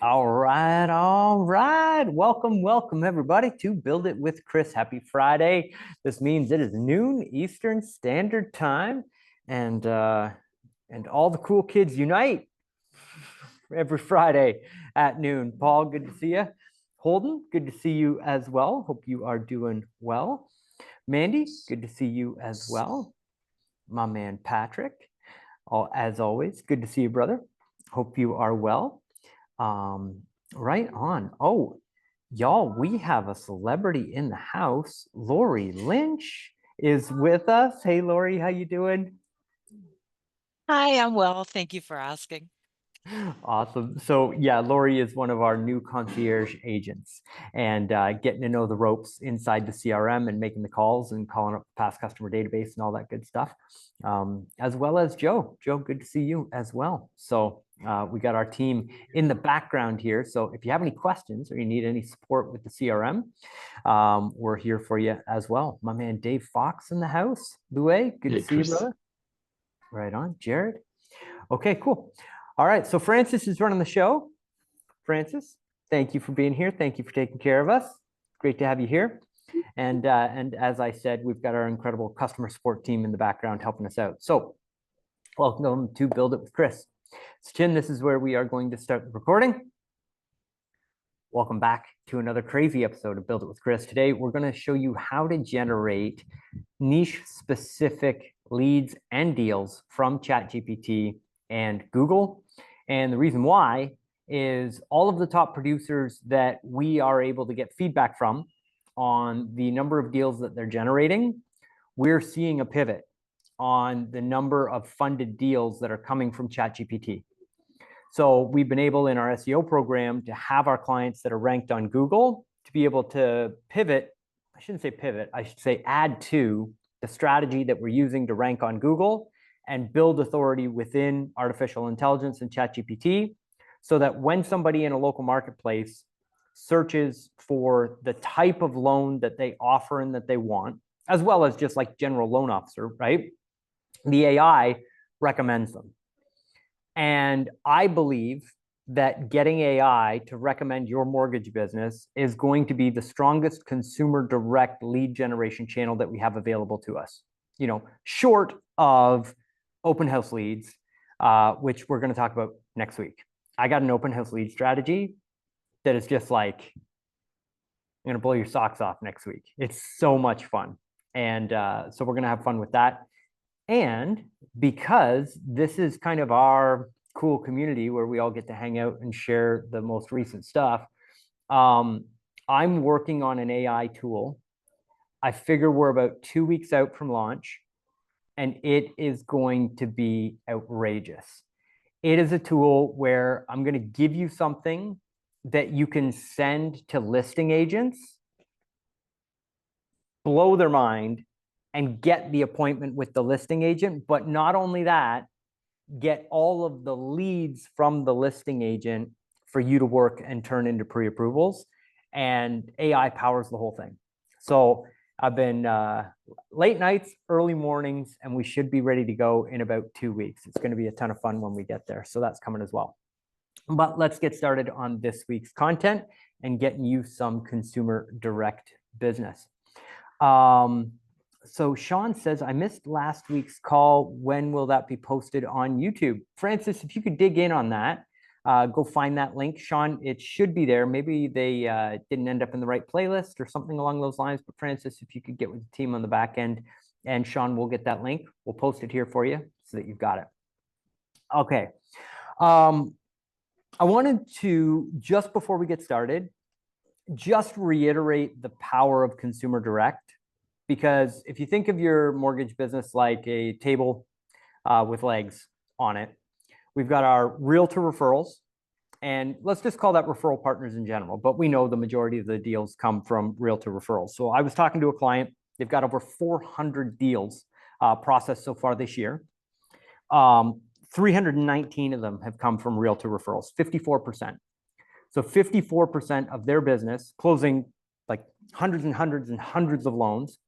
All right, all right. Welcome everybody to Build It with Chris. Happy Friday. This means it is noon Eastern Standard Time, and all the cool kids unite every Friday at noon. Paul, good to see you. Holden, good to see you as well. Hope you are doing well. Mandy, good to see you as well. My man Patrick, as always, good to see you, brother. Hope you are well. Um, right on. Oh, y'all, we have a celebrity in the house. Lori Lynch is with us. Hey, Lori, how you doing? Hi, I'm well. Thank you for asking. Awesome. So yeah, Lori is one of our new concierge agents and getting to know the ropes inside the CRM and making the calls and calling up the past customer database and all that good stuff. As well as Joe. Joe, good to see you as well. So we got our team in the background here. So if you have any questions or you need any support with the CRM, we're here for you as well. My man Dave Fox in the house. Louis, good to Hey, see you, Chris. brother. Right on. Jared. Okay, cool. All right, so Francis is running the show. Francis, thank you for being here. Thank you for taking care of us. Great to have you here. And as I said, we've got our incredible customer support team in the background helping us out. So welcome to Build It with Chris. So Chin, this is where we are going to start the recording. Welcome back to another crazy episode of Build It with Chris. Today, we're going to show you how to generate niche specific leads and deals from ChatGPT and Google. And the reason why is all of the top producers that we are able to get feedback from on the number of deals that they're generating, we're seeing a pivot on the number of funded deals that are coming from ChatGPT. So we've been able in our SEO program to have our clients that are ranked on Google to be able to pivot. I shouldn't say pivot, I should say add to the strategy that we're using to rank on Google and build authority within artificial intelligence and ChatGPT so that when somebody in a local marketplace searches for the type of loan that they offer and that they want, as well as just like general loan officer, right? The AI recommends them. And I believe that getting AI to recommend your mortgage business is going to be the strongest consumer direct lead generation channel that we have available to us. You know, short of open house leads, which we're going to talk about next week. I got an open house lead strategy that is just like, I'm going to blow your socks off next week. It's so much fun. And so we're going to have fun with that. And because this is kind of our cool community where we all get to hang out and share the most recent stuff, I'm working on an AI tool. I figure we're about 2 weeks out from launch, and it is going to be outrageous. It is a tool where I'm going to give you something that you can send to listing agents, blow their mind, and get the appointment with the listing agent. But not only that, get all of the leads from the listing agent for you to work and turn into pre-approvals. And AI powers the whole thing. So I've been late nights, early mornings, and we should be ready to go in about 2 weeks. It's going to be a ton of fun when we get there. So that's coming as well. But let's get started on this week's content and getting you some consumer direct business. So Sean says, I missed last week's call. When will that be posted on YouTube? Francis, if you could dig in on that, go find that link. Sean, it should be there. Maybe they didn't end up in the right playlist or something along those lines. But Francis, if you could get with the team on the back end, and Sean will get that link. We'll post it here for you so that you've got it. Okay. I wanted to, just before we get started, just reiterate the power of consumer direct. Because if you think of your mortgage business like a table with legs on it, we've got our realtor referrals, and let's just call that referral partners in general. But we know the majority of the deals come from realtor referrals. So I was talking to a client, they've got over 400 deals processed so far this year. 319 of them have come from realtor referrals, 54%. So 54% of their business closing like hundreds and hundreds and hundreds of loans,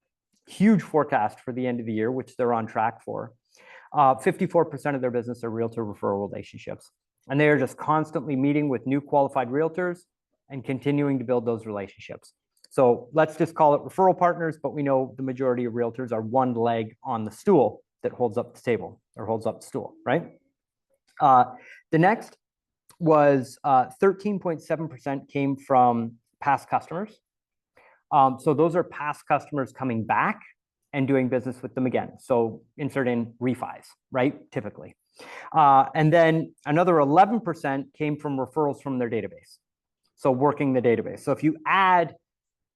huge forecast for the end of the year, which they're on track for. 54% of their business are realtor referral relationships. And they are just constantly meeting with new qualified realtors and continuing to build those relationships. So let's just call it referral partners, but we know the majority of realtors are one leg on the stool that holds up the table or holds up the stool, right? The next was 13.7% came from past customers. So those are past customers coming back and doing business with them again. So insert in refis, right? Typically. And then another 11% came from referrals from their database. So working the database. So if you add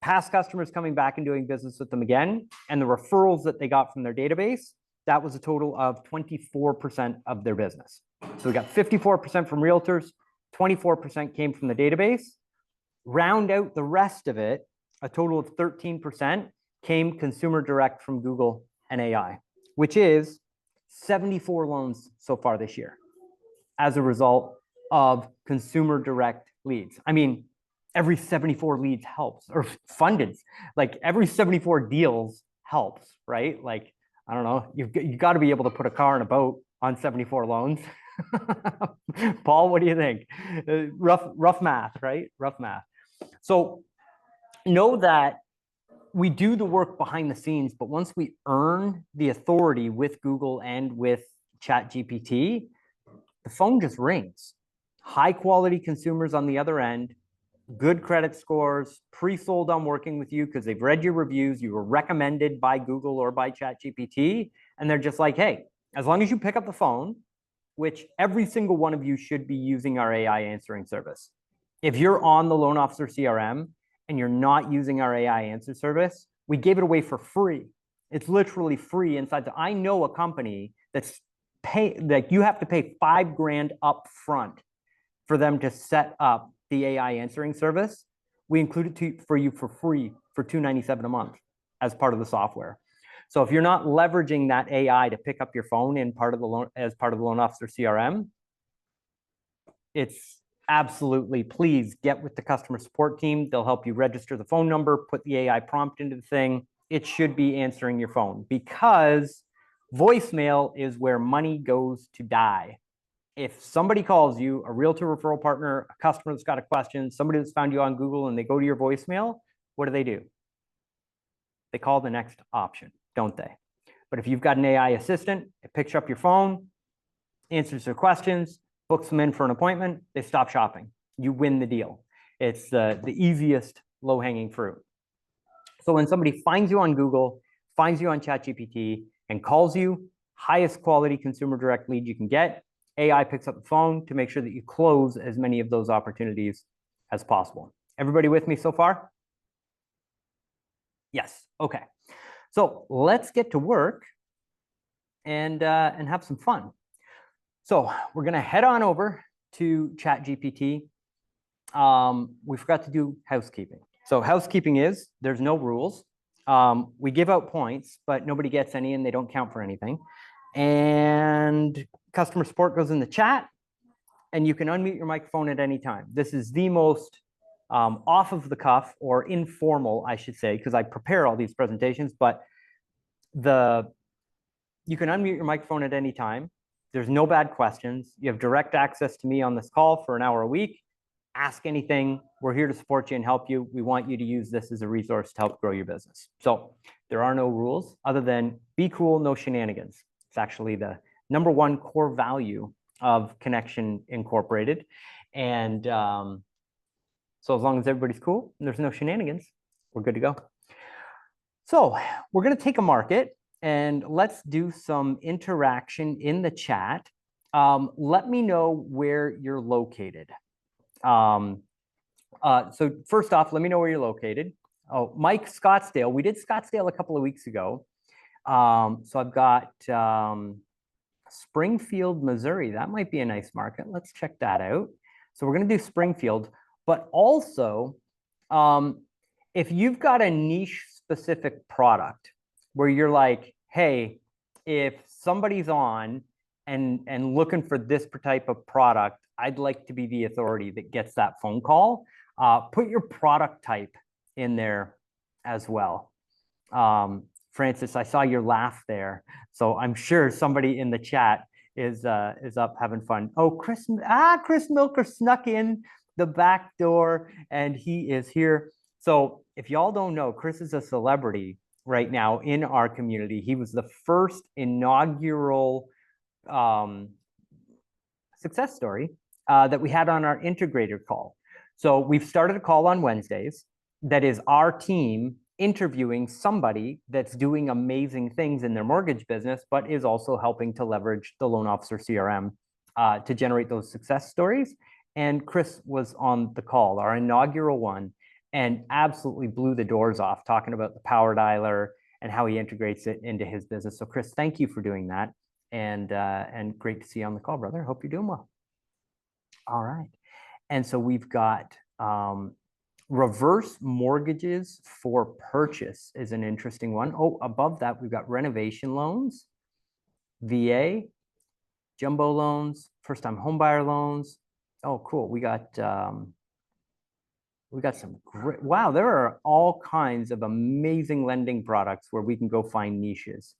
past customers coming back and doing business with them again, and the referrals that they got from their database, that was a total of 24% of their business. So we got 54% from realtors, 24% came from the database. Round out the rest of it, a total of 13% came consumer direct from Google and AI, which is 74 loans so far this year as a result of consumer direct leads. I mean, every 74 leads helps, or funded, like every 74 deals helps, right? Like, I don't know, you've got to be able to put a car in a boat on 74 loans. Paul, what do you think? Rough math, right? Rough math. So know that we do the work behind the scenes, but once we earn the authority with Google and with ChatGPT, the phone just rings. High quality consumers on the other end, good credit scores, pre-sold on working with you because they've read your reviews, you were recommended by Google or by ChatGPT, and they're just like, hey, as long as you pick up the phone, which every single one of you should be using our AI answering service. If you're on the Loan Officer CRM and you're not using our AI answer service, we gave it away for free. It's literally free inside. I know a company that's like you have to pay $5,000 up front for them to set up the AI answering service. We include it for you for free for $297 a month as part of the software. So if you're not leveraging that AI to pick up your phone as part of the Loan Officer CRM, it's absolutely, please get with the customer support team. They'll help you register the phone number, put the AI prompt into the thing. It should be answering your phone because voicemail is where money goes to die. If somebody calls you, a realtor referral partner, a customer that's got a question, somebody that's found you on Google and they go to your voicemail, what do? They call the next option, don't they? But if you've got an AI assistant, it picks up your phone, answers their questions, books them in for an appointment, they stop shopping. You win the deal. It's the easiest low-hanging fruit. So when somebody finds you on Google, finds you on ChatGPT, and calls you, highest quality consumer direct lead you can get, AI picks up the phone to make sure that you close as many of those opportunities as possible. Everybody with me so far? Yes. Okay. So let's get to work and have some fun. So we're going to head on over to ChatGPT. We forgot to do housekeeping. So housekeeping is there's no rules. We give out points, but nobody gets any and they don't count for anything. And customer support goes in the chat and you can unmute your microphone at any time. This is the most off of the cuff or informal, I should say, because I prepare all these presentations, but you can unmute your microphone at any time. There's no bad questions. You have direct access to me on this call for an hour a week. Ask anything. We're here to support you and help you. We want you to use this as a resource to help grow your business. So there are no rules other than be cool, no shenanigans. It's actually the #1 core value of Connection Incorporated. And so as long as everybody's cool and there's no shenanigans, we're good to go. So we're going to take a market and let's do some interaction in the chat. Let me know where you're located. So first off, let me know where you're located. Oh, Mike, Scottsdale. We did Scottsdale a couple of weeks ago. So I've got Springfield, Missouri. That might be a nice market. Let's check that out. So we're going to do Springfield, but also if you've got a niche specific product where you're like, hey, if somebody's on and looking for this type of product, I'd like to be the authority that gets that phone call. Put your product type in there as well. Francis, I saw your laugh there. So I'm sure somebody in the chat is up having fun. Oh, Chris Milker snuck in the back door and he is here. So if y'all don't know, Chris is a celebrity right now in our community. He was the first inaugural success story that we had on our integrator call. So we've started a call on Wednesdays that is our team interviewing somebody that's doing amazing things in their mortgage business, but is also helping to leverage the loan officer CRM to generate those success stories. And Chris was on the call, our inaugural one, and absolutely blew the doors off talking about the Power Dialer and how he integrates it into his business. So Chris, thank you for doing that. And great to see you on the call, brother. Hope you're doing well. All right. And so we've got reverse mortgages for purchase is an interesting one. Oh, above that, we've got renovation loans, VA, jumbo loans, first-time homebuyer loans. Oh, cool. We got some great, wow, there are all kinds of amazing lending products where we can go find niches.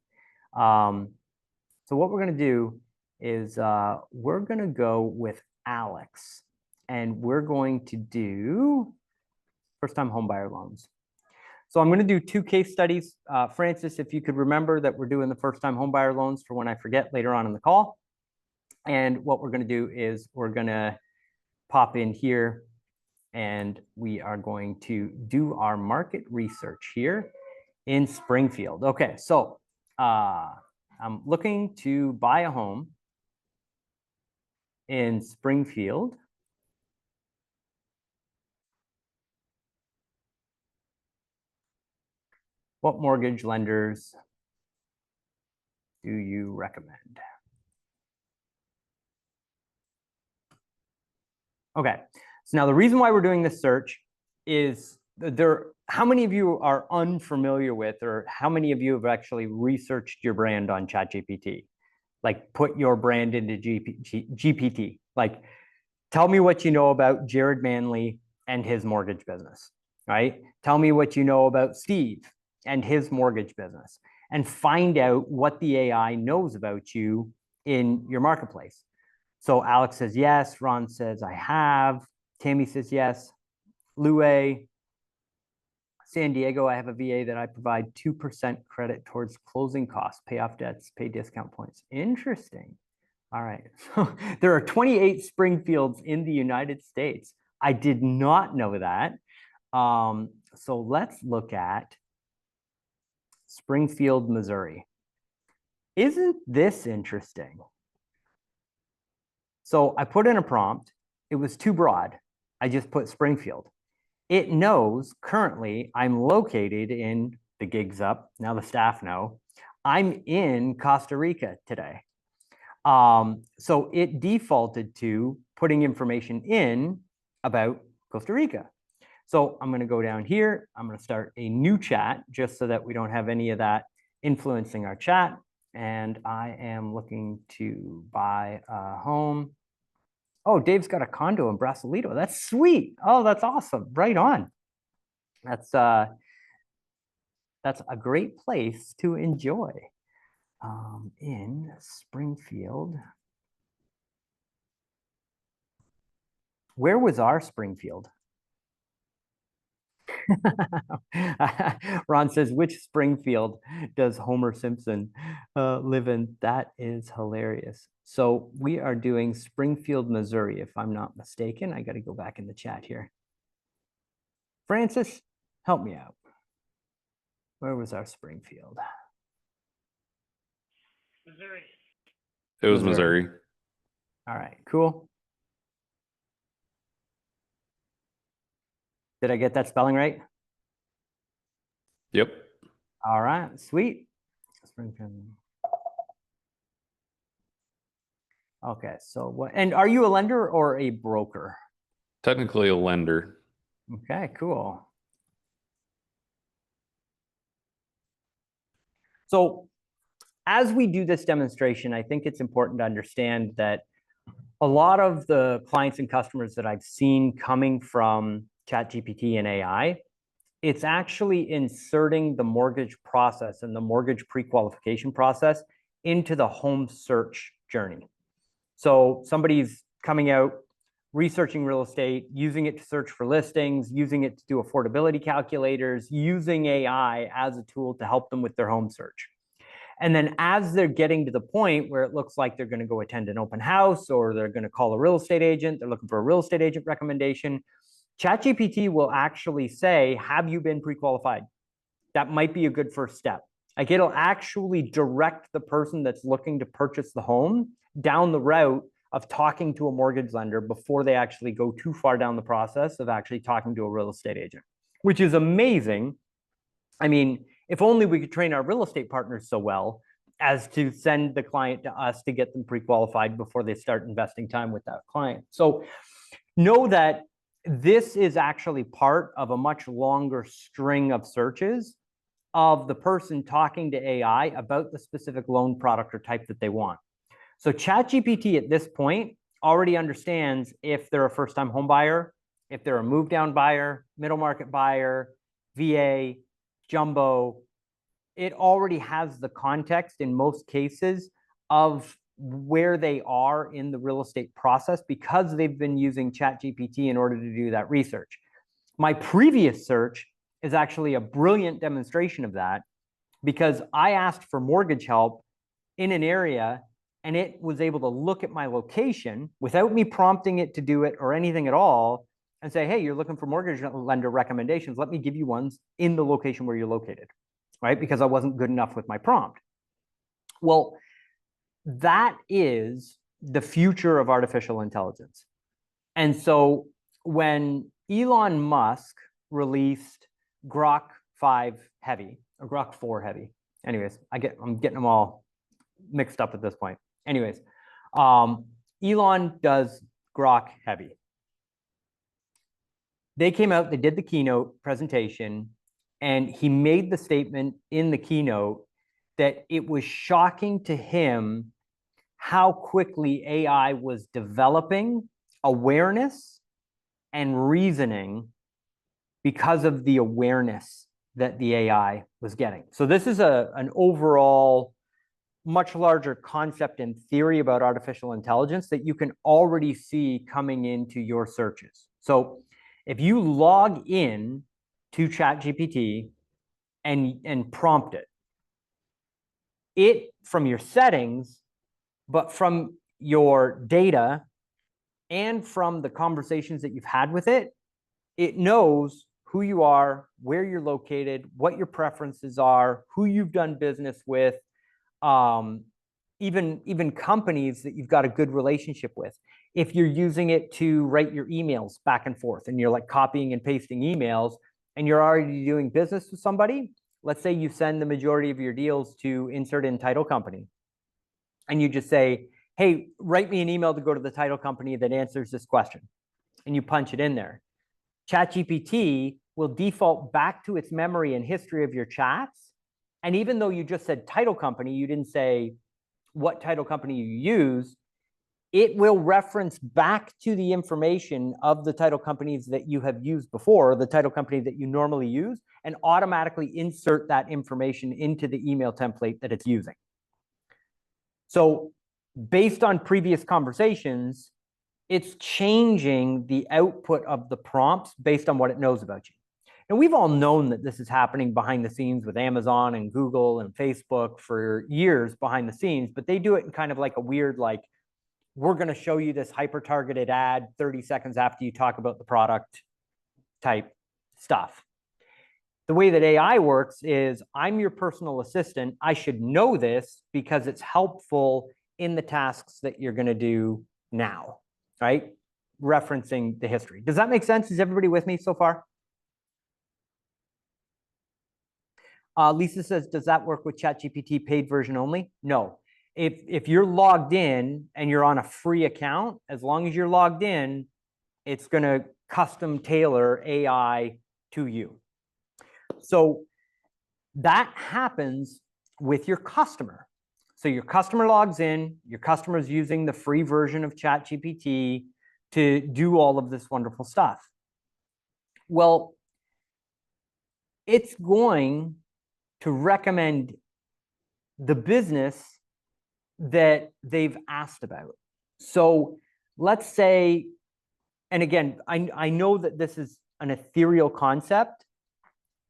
So what we're going to do is we're going to go with Alex, and we're going to do first-time homebuyer loans. So I'm going to do 2 case studies. Francis, if you could remember that we're doing the first-time homebuyer loans for when I forget later on in the call. And what we're going to do is we're going to pop in here and we are going to do our market research here in Springfield. Okay, so I'm looking to buy a home in Springfield. What mortgage lenders do you recommend? Okay, so now the reason why we're doing this search is how many of you are unfamiliar with, or how many of you have actually researched your brand on ChatGPT? Like put your brand into GPT. Like tell me what you know about Jared Manley and his mortgage business, right? Tell me what you know about Steve and his mortgage business, and find out what the AI knows about you in your marketplace. So Alex says yes, Ron says I have, Tammy says yes, Lue, San Diego, I have a VA that I provide 2% credit towards closing costs, pay off debts, pay discount points. Interesting. All right. So there are 28 Springfields in the United States. I did not know that. So let's look at Springfield, Missouri. Isn't this interesting? So I put in a prompt. It was too broad. I just put Springfield. It knows currently I'm located in, the gig's up, now the staff know, I'm in Costa Rica today. So it defaulted to putting information in about Costa Rica. So I'm going to go down here. I'm going to start a new chat just so that we don't have any of that influencing our chat. And I am looking to buy a home. Oh, Dave's got a condo in Brasilito. That's sweet. Oh, that's awesome. Right on. That's a great place to enjoy in Springfield. Where was our Springfield? Ron says, which Springfield does Homer Simpson live in? That is hilarious. So we are doing Springfield, Missouri, if I'm not mistaken. I got to go back in the chat here. Francis, help me out. Where was our Springfield? Missouri. It was Missouri. All right, cool. Did I get that spelling right? Yep. All right, sweet. Okay, so what, and are you a lender or a broker? Technically a lender. Okay, cool. So as we do this demonstration, I think it's important to understand that a lot of the clients and customers that I've seen coming from ChatGPT and AI, it's actually inserting the mortgage process and the mortgage pre-qualification process into the home search journey. So somebody's coming out, researching real estate, using it to search for listings, using it to do affordability calculators, using AI as a tool to help them with their home search. And then as they're getting to the point where it looks like they're going to go attend an open house, or they're going to call a real estate agent, they're looking for a real estate agent recommendation, ChatGPT will actually say, have you been pre-qualified? That might be a good first step. Like, it'll actually direct the person that's looking to purchase the home down the route of talking to a mortgage lender before they actually go too far down the process of actually talking to a real estate agent, which is amazing. I mean, if only we could train our real estate partners so well as to send the client to us to get them pre-qualified before they start investing time with that client. So know that this is actually part of a much longer string of searches of the person talking to AI about the specific loan product or type that they want. So ChatGPT at this point already understands if they're a first-time home buyer, if they're a move-down buyer, middle market buyer, VA, jumbo. It already has the context in most cases of where they are in the real estate process because they've been using ChatGPT in order to do that research. My previous search is actually a brilliant demonstration of that, because I asked for mortgage help in an area and it was able to look at my location without me prompting it to do it or anything at all and say, hey, you're looking for mortgage lender recommendations. Let me give you ones in the location where you're located, right? Because I wasn't good enough with my prompt. Well, that is the future of artificial intelligence. And so when Elon Musk released Grok 5 Heavy, or Grok 4 Heavy. Anyways, I'm getting them all mixed up at this point. Anyways, Elon does Grok Heavy. They came out, they did the keynote presentation, and he made the statement in the keynote that it was shocking to him how quickly AI was developing awareness and reasoning because of the awareness that the AI was getting. So this is an overall much larger concept and theory about artificial intelligence that you can already see coming into your searches. So if you log in to ChatGPT and prompt it from your settings, but from your data and from the conversations that you've had with it, it knows who you are, where you're located, what your preferences are, who you've done business with, even companies that you've got a good relationship with. If you're using it to write your emails back and forth and you're like copying and pasting emails and you're already doing business with somebody, let's say you send the majority of your deals to insert in title company, and you just say, hey, write me an email to go to the title company that answers this question, and you punch it in there. ChatGPT will default back to its memory and history of your chats. And even though you just said title company, you didn't say what title company you use, it will reference back to the information of the title companies that you have used before, the title company that you normally use, and automatically insert that information into the email template that it's using. So based on previous conversations, it's changing the output of the prompts based on what it knows about you. And we've all known that this is happening behind the scenes with Amazon and Google and Facebook for years behind the scenes, but they do it in kind of like a weird, like, we're going to show you this hyper-targeted ad 30 seconds after you talk about the product type stuff. The way that AI works is, I'm your personal assistant. I should know this because it's helpful in the tasks that you're going to do now, right? Referencing the history. Does that make sense? Is everybody with me so far? Lisa says, does that work with ChatGPT paid version only? No. If you're logged in and you're on a free account, as long as you're logged in, it's going to custom tailor AI to you. So that happens with your customer. So your customer logs in, your customer is using the free version of ChatGPT to do all of this wonderful stuff. Well, it's going to recommend the business that they've asked about. So let's say, and again, I know that this is an ethereal concept,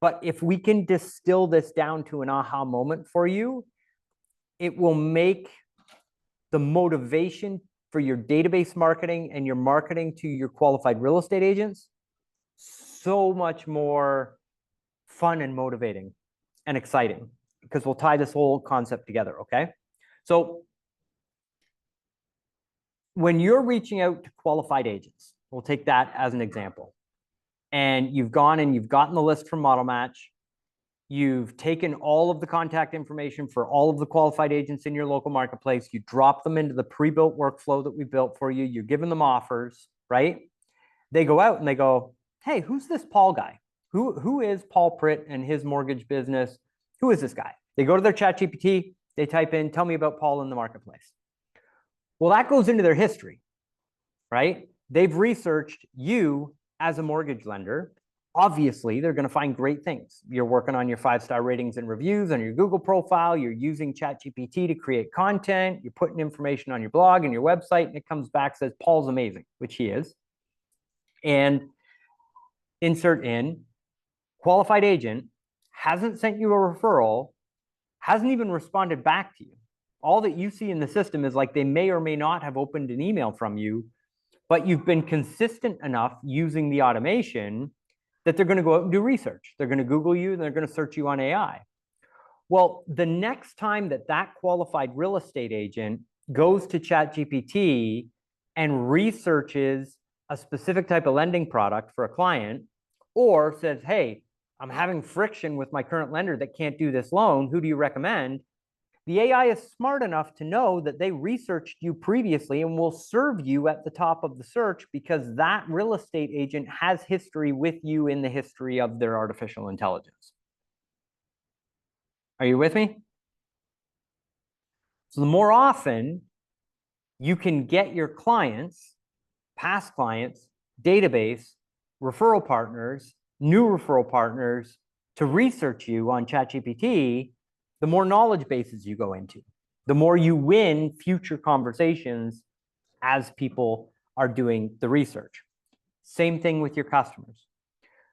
but if we can distill this down to an aha moment for you, it will make the motivation for your database marketing and your marketing to your qualified real estate agents so much more fun and motivating and exciting, because we'll tie this whole concept together, okay? So when you're reaching out to qualified agents, we'll take that as an example, and you've gone and you've gotten the list from Model Match, you've taken all of the contact information for all of the qualified agents in your local marketplace, you drop them into the pre-built workflow that we built for you, you're giving them offers, right? They go out and they go, hey, who's this Paul guy? Who is Paul Pritt and his mortgage business? Who is this guy? They go to their ChatGPT, they type in, tell me about Paul in the marketplace. Well, that goes into their history, right? They've researched you as a mortgage lender. Obviously, they're going to find great things. You're working on your 5-star ratings and reviews on your Google profile. You're using ChatGPT to create content. You're putting information on your blog and your website, and it comes back, says Paul's amazing, which he is. And insert in, qualified agent hasn't sent you a referral, hasn't even responded back to you. All that you see in the system is like they may or may not have opened an email from you, but you've been consistent enough using the automation that they're going to go out and do research. They're going to Google you and they're going to search you on AI. Well, the next time that that qualified real estate agent goes to ChatGPT and researches a specific type of lending product for a client, or says, hey, I'm having friction with my current lender that can't do this loan, who do you recommend? The AI is smart enough to know that they researched you previously and will serve you at the top of the search because that real estate agent has history with you in the history of their artificial intelligence. Are you with me? So the more often you can get your clients, past clients, database, referral partners, new referral partners to research you on ChatGPT, the more knowledge bases you go into, the more you win future conversations as people are doing the research. Same thing with your customers.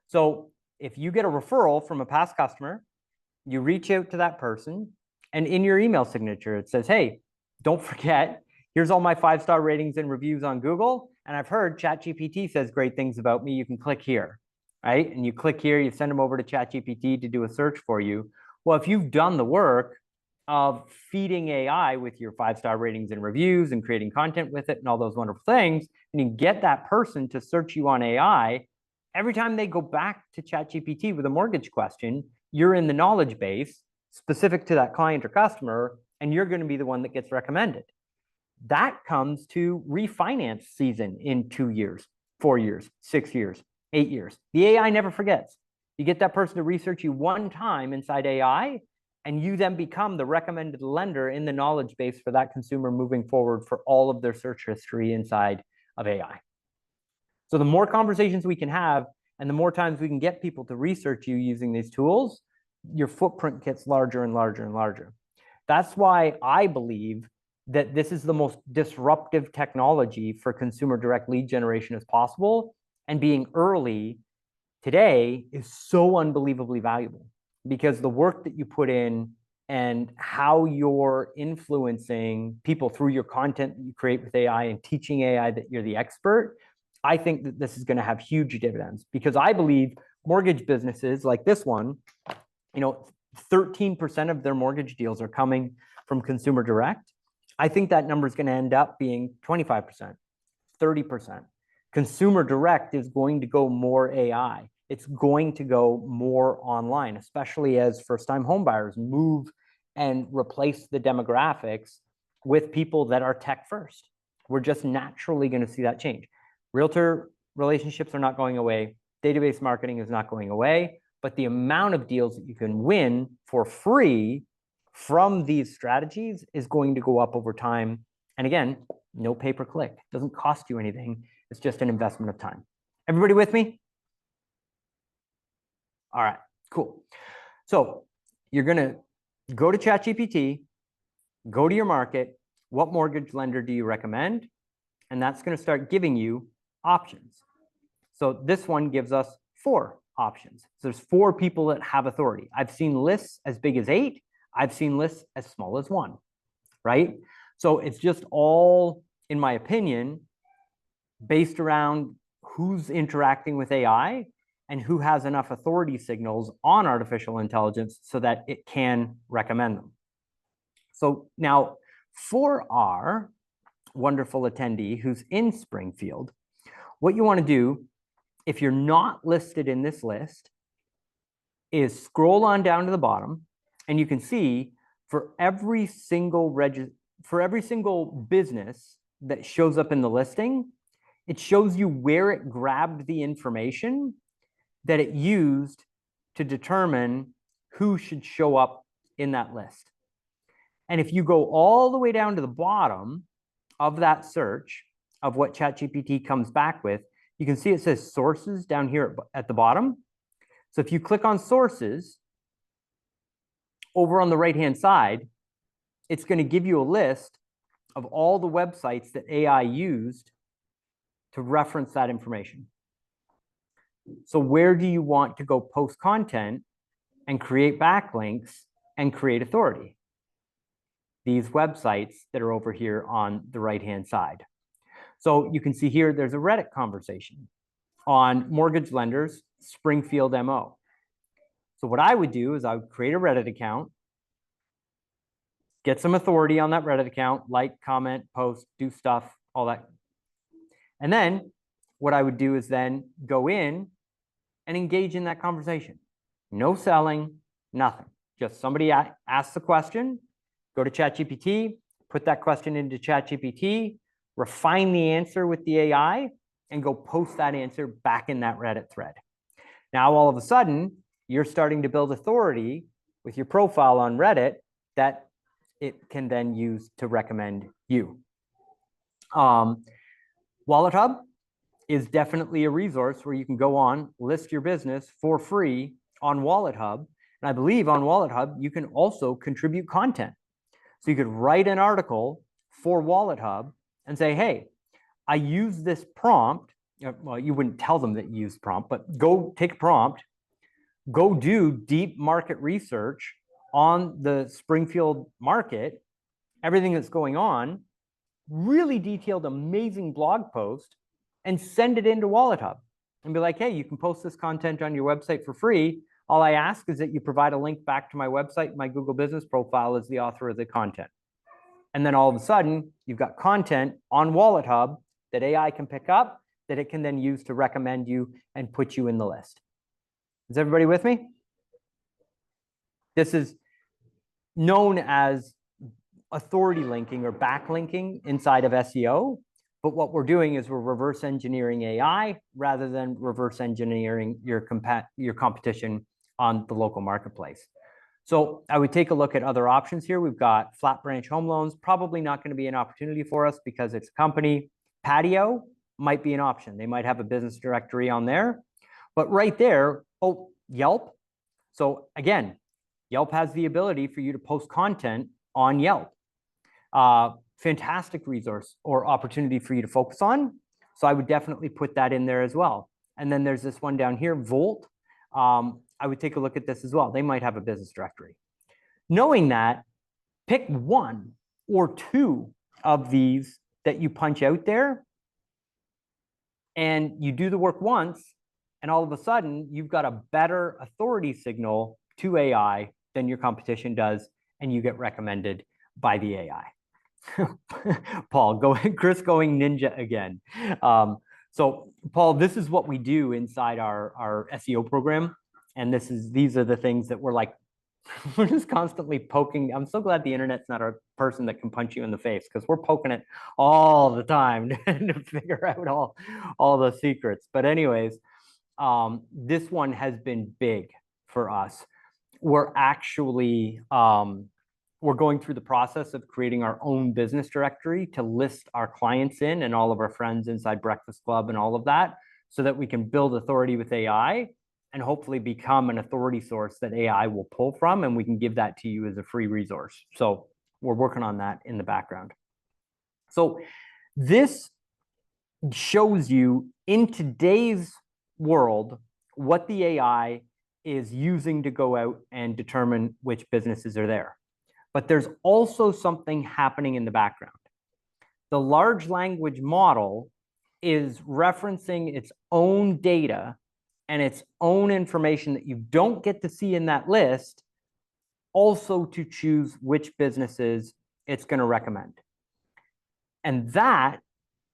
So if you get a referral from a past customer, you reach out to that person, and in your email signature, it says, hey, don't forget, here's all my 5-star ratings and reviews on Google. And I've heard ChatGPT says great things about me. You can click here, right? And you click here, you send them over to ChatGPT to do a search for you. Well, if you've done the work of feeding AI with your 5-star ratings and reviews and creating content with it and all those wonderful things, and you get that person to search you on AI, every time they go back to ChatGPT with a mortgage question, you're in the knowledge base specific to that client or customer, and you're going to be the one that gets recommended. That comes to refinance season in 2 years, 4 years, 6 years, 8 years. The AI never forgets. You get that person to research you one time inside AI, and you then become the recommended lender in the knowledge base for that consumer moving forward for all of their search history inside of AI. So the more conversations we can have and the more times we can get people to research you using these tools, your footprint gets larger and larger and larger. That's why I believe that this is the most disruptive technology for consumer direct lead generation as possible. And being early today is so unbelievably valuable because the work that you put in and how you're influencing people through your content that you create with AI and teaching AI that you're the expert, I think that this is going to have huge dividends because I believe mortgage businesses like this one, 13% of their mortgage deals are coming from consumer direct. I think that number is going to end up being 25%, 30%. Consumer direct is going to go more AI. It's going to go more online, especially as first-time homebuyers move and replace the demographics with people that are tech first. We're just naturally going to see that change. Realtor relationships are not going away. Database marketing is not going away, but the amount of deals that you can win for free from these strategies is going to go up over time. And again, no pay-per-click. It doesn't cost you anything. It's just an investment of time. Everybody with me? All right, cool. So you're going to go to ChatGPT, go to your market, what mortgage lender do you recommend? And that's going to start giving you options. So this one gives us 4 options. So there's 4 people that have authority. I've seen lists as big as 8. I've seen lists as small as 1, right? So it's just all, in my opinion, based around who's interacting with AI and who has enough authority signals on artificial intelligence so that it can recommend them. So now for our wonderful attendee who's in Springfield, what you want to do, if you're not listed in this list, is scroll on down to the bottom, and you can see for every single business that shows up in the listing, it shows you where it grabbed the information that it used to determine who should show up in that list. And if you go all the way down to the bottom of that search of what ChatGPT comes back with, you can see it says sources down here at the bottom. So if you click on sources, over on the right-hand side, it's going to give you a list of all the websites that AI used to reference that information. So where do you want to go post content and create backlinks and create authority? These websites that are over here on the right-hand side. So you can see here, there's a Reddit conversation on mortgage lenders, Springfield MO. So what I would do is I would create a Reddit account, get some authority on that Reddit account, like, comment, post, do stuff, all that. And then what I would do is then go in and engage in that conversation. No selling, nothing. Just somebody asks the question, go to ChatGPT, put that question into ChatGPT, refine the answer with the AI, and go post that answer back in that Reddit thread. Now, all of a sudden, you're starting to build authority with your profile on Reddit that it can then use to recommend you. Wallet Hub is definitely a resource where you can go on, list your business for free on Wallet Hub. And I believe on Wallet Hub, you can also contribute content. So you could write an article for Wallet Hub and say, hey, I use this prompt. Well, you wouldn't tell them that you use prompt, but go take a prompt, go do deep market research on the Springfield market, everything that's going on, really detailed, amazing blog post, and send it into Wallet Hub and be like, hey, you can post this content on your website for free. All I ask is that you provide a link back to my website. My Google business profile is the author of the content. And then all of a sudden, you've got content on Wallet Hub that AI can pick up, that it can then use to recommend you and put you in the list. Is everybody with me? This is known as authority linking or backlinking inside of SEO. But what we're doing is we're reverse engineering AI rather than reverse engineering your competition on the local marketplace. So I would take a look at other options here. We've got Flat Branch Home Loans, probably not going to be an opportunity for us because it's a company. Patio might be an option. They might have a business directory on there. But right there, oh, Yelp. So again, Yelp has the ability for you to post content on Yelp. Fantastic resource or opportunity for you to focus on. So I would definitely put that in there as well. And then there's this one down here, Volt. I would take a look at this as well. They might have a business directory. Knowing that, pick 1 or 2 of these that you punch out there, and you do the work once, and all of a sudden, you've got a better authority signal to AI than your competition does, and you get recommended by the AI. Chris going ninja again. So Paul, this is what we do inside our SEO program. And these are the things that we're like, we're just constantly poking. I'm so glad the internet's not a person that can punch you in the face, because we're poking it all the time to figure out all the secrets. But anyways, this one has been big for us. We're actually, we're going through the process of creating our own business directory to list our clients in and all of our friends inside Breakfast Club and all of that, so that we can build authority with AI and hopefully become an authority source that AI will pull from, and we can give that to you as a free resource. So we're working on that in the background. So this shows you in today's world what the AI is using to go out and determine which businesses are there. But there's also something happening in the background. The large language model is referencing its own data and its own information that you don't get to see in that list, also to choose which businesses it's going to recommend. And that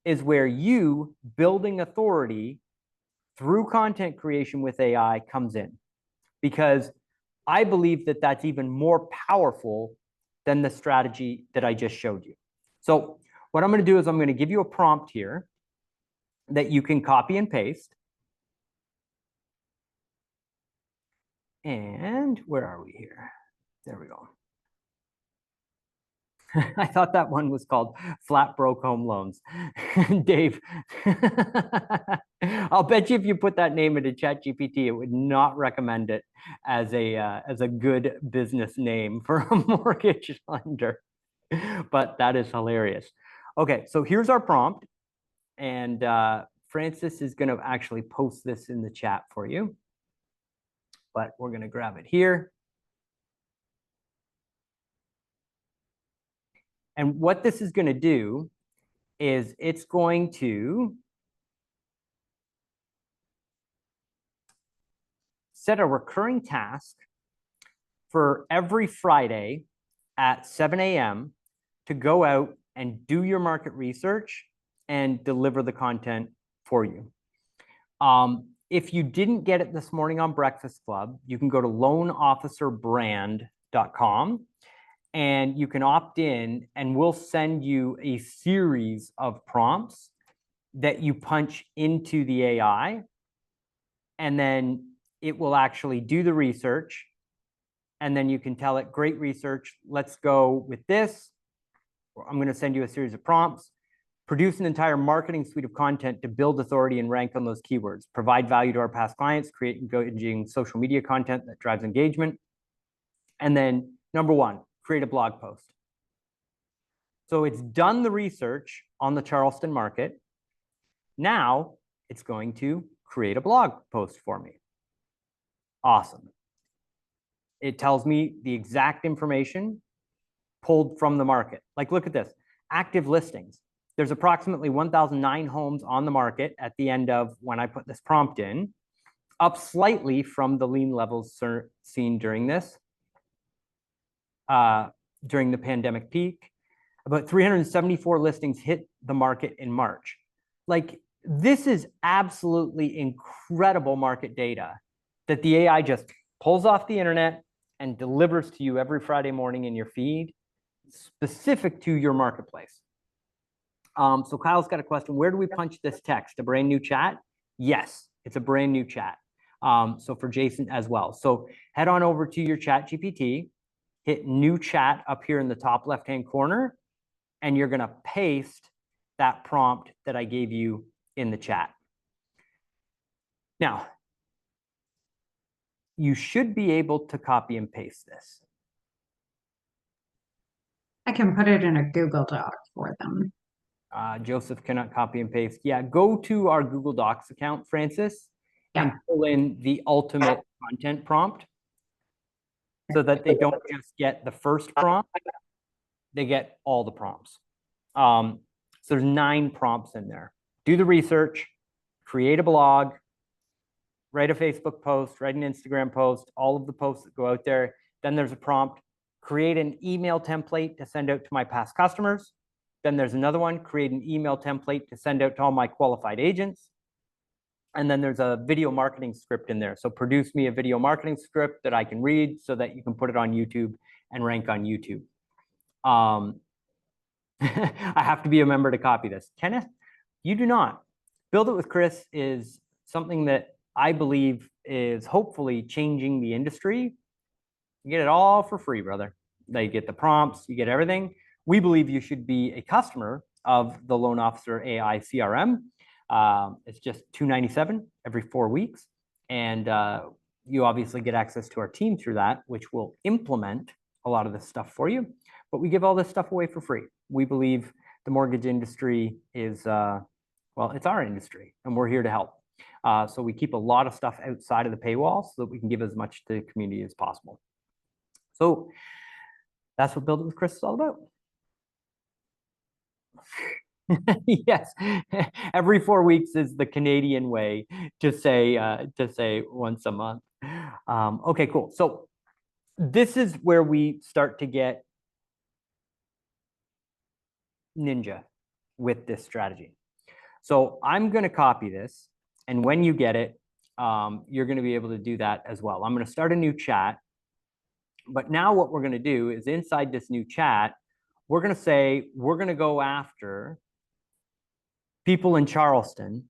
is where you building authority through content creation with AI comes in, because I believe that that's even more powerful than the strategy that I just showed you. So what I'm going to do is I'm going to give you a prompt here that you can copy and paste. And where are we here? There we go. I thought that one was called Flat Broke Home Loans. Dave, I'll bet you if you put that name into ChatGPT, it would not recommend it as a good business name for a mortgage lender. But that is hilarious. Okay, so here's our prompt. And Francis is going to actually post this in the chat for you. But we're going to grab it here. And what this is going to do is it's going to set a recurring task for every Friday at 7 a.m. to go out and do your market research and deliver the content for you. If you didn't get it this morning on Breakfast Club, you can go to loanofficerbrand.com and you can opt in, and we'll send you a series of prompts that you punch into the AI, and then it will actually do the research. And then you can tell it, great research, let's go with this. I'm going to send you a series of prompts. Produce an entire marketing suite of content to build authority and rank on those keywords. Provide value to our past clients. Create engaging social media content that drives engagement. And then number one, create a blog post. So it's done the research on the Charleston market. Now it's going to create a blog post for me. Awesome. It tells me the exact information pulled from the market. Like, look at this, active listings. There's approximately 1,009 homes on the market at the end of when I put this prompt in, up slightly from the lean levels seen during this, during the pandemic peak. About 374 listings hit the market in March. Like, this is absolutely incredible market data that the AI just pulls off the internet and delivers to you every Friday morning in your feed, specific to your marketplace. So Kyle's got a question. Where do we punch this text? A brand new chat? Yes, it's a brand new chat. So for Jason as well. So head on over to your ChatGPT, hit new chat up here in the top left-hand corner, and you're going to paste that prompt that I gave you in the chat. Now, you should be able to copy and paste this. I can put it in a Google Doc for them. Joseph cannot copy and paste. Yeah, go to our Google Docs account, Francis, and pull in the ultimate content prompt so that they don't just get the first prompt, they get all the prompts. So there's 9 prompts in there. Do the research, create a blog, write a Facebook post, write an Instagram post, all of the posts that go out there. Then there's a prompt, create an email template to send out to my past customers. Then there's another one, create an email template to send out to all my qualified agents. And then there's a video marketing script in there. So produce me a video marketing script that I can read so that you can put it on YouTube and rank on YouTube. I have to be a member to copy this. Kenneth, you do not. Build It with Chris is something that I believe is hopefully changing the industry. You get it all for free, brother. You get the prompts, you get everything. We believe you should be a customer of the Loan Officer AI CRM. It's just $297 every 4 weeks. And you obviously get access to our team through that, which will implement a lot of this stuff for you. But we give all this stuff away for free. We believe the mortgage industry is, well, it's our industry and we're here to help. So we keep a lot of stuff outside of the paywall so that we can give as much to the community as possible. So that's what Build It with Chris is all about. Yes, every 4 weeks is the Canadian way to say once a month. Okay, cool. So this is where we start to get ninja with this strategy. So I'm going to copy this, and when you get it, you're going to be able to do that as well. I'm going to start a new chat, but now what we're going to do is inside this new chat, we're going to say we're going to go after people in Charleston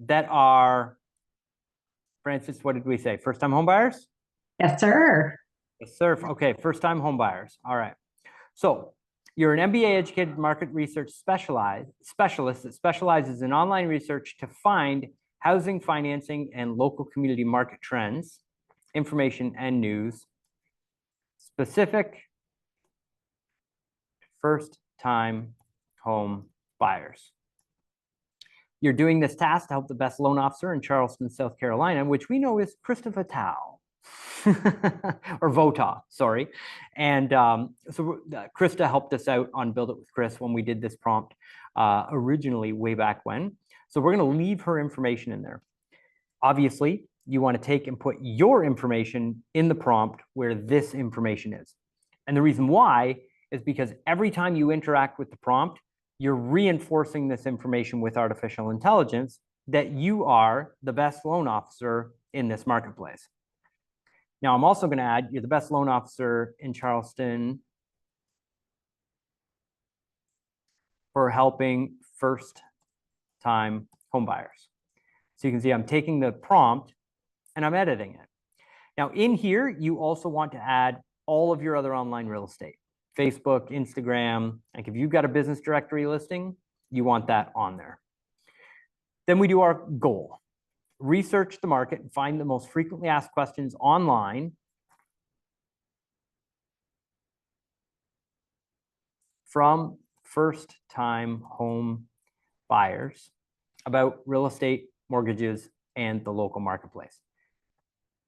that are, Francis, what did we say? First-time homebuyers? Yes, sir. Yes, sir. Okay, first-time homebuyers. All right. So you're an MBA-educated market research specialist that specializes in online research to find housing, financing, and local community market trends, information, and news specific first-time home buyers. You're doing this task to help the best loan officer in Charleston, South Carolina, which we know is Krista Vital, or Vota, sorry. And so Krista helped us out on Build It with Chris when we did this prompt originally way back when. So we're going to leave her information in there. Obviously, you want to take and put your information in the prompt where this information is. And the reason why is because every time you interact with the prompt, you're reinforcing this information with artificial intelligence that you are the best loan officer in this marketplace. Now, I'm also going to add you're the best loan officer in Charleston for helping first-time homebuyers. So you can see I'm taking the prompt and I'm editing it. Now, in here, you also want to add all of your other online real estate. Facebook, Instagram, like if you've got a business directory listing, you want that on there. Then we do our goal. Research the market and find the most frequently asked questions online from first-time home buyers about real estate, mortgages, and the local marketplace.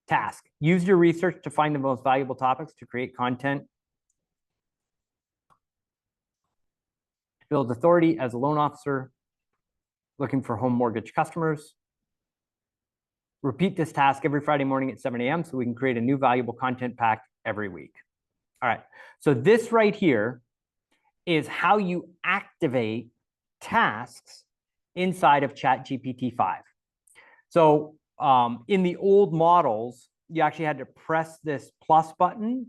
Task. Use your research to find the most valuable topics to create content. Build authority as a loan officer looking for home mortgage customers. Repeat this task every Friday morning at 7 a.m. so we can create a new valuable content pack every week. All right, so this right here is how you activate tasks inside of ChatGPT 5. So in the old models, you actually had to press this plus button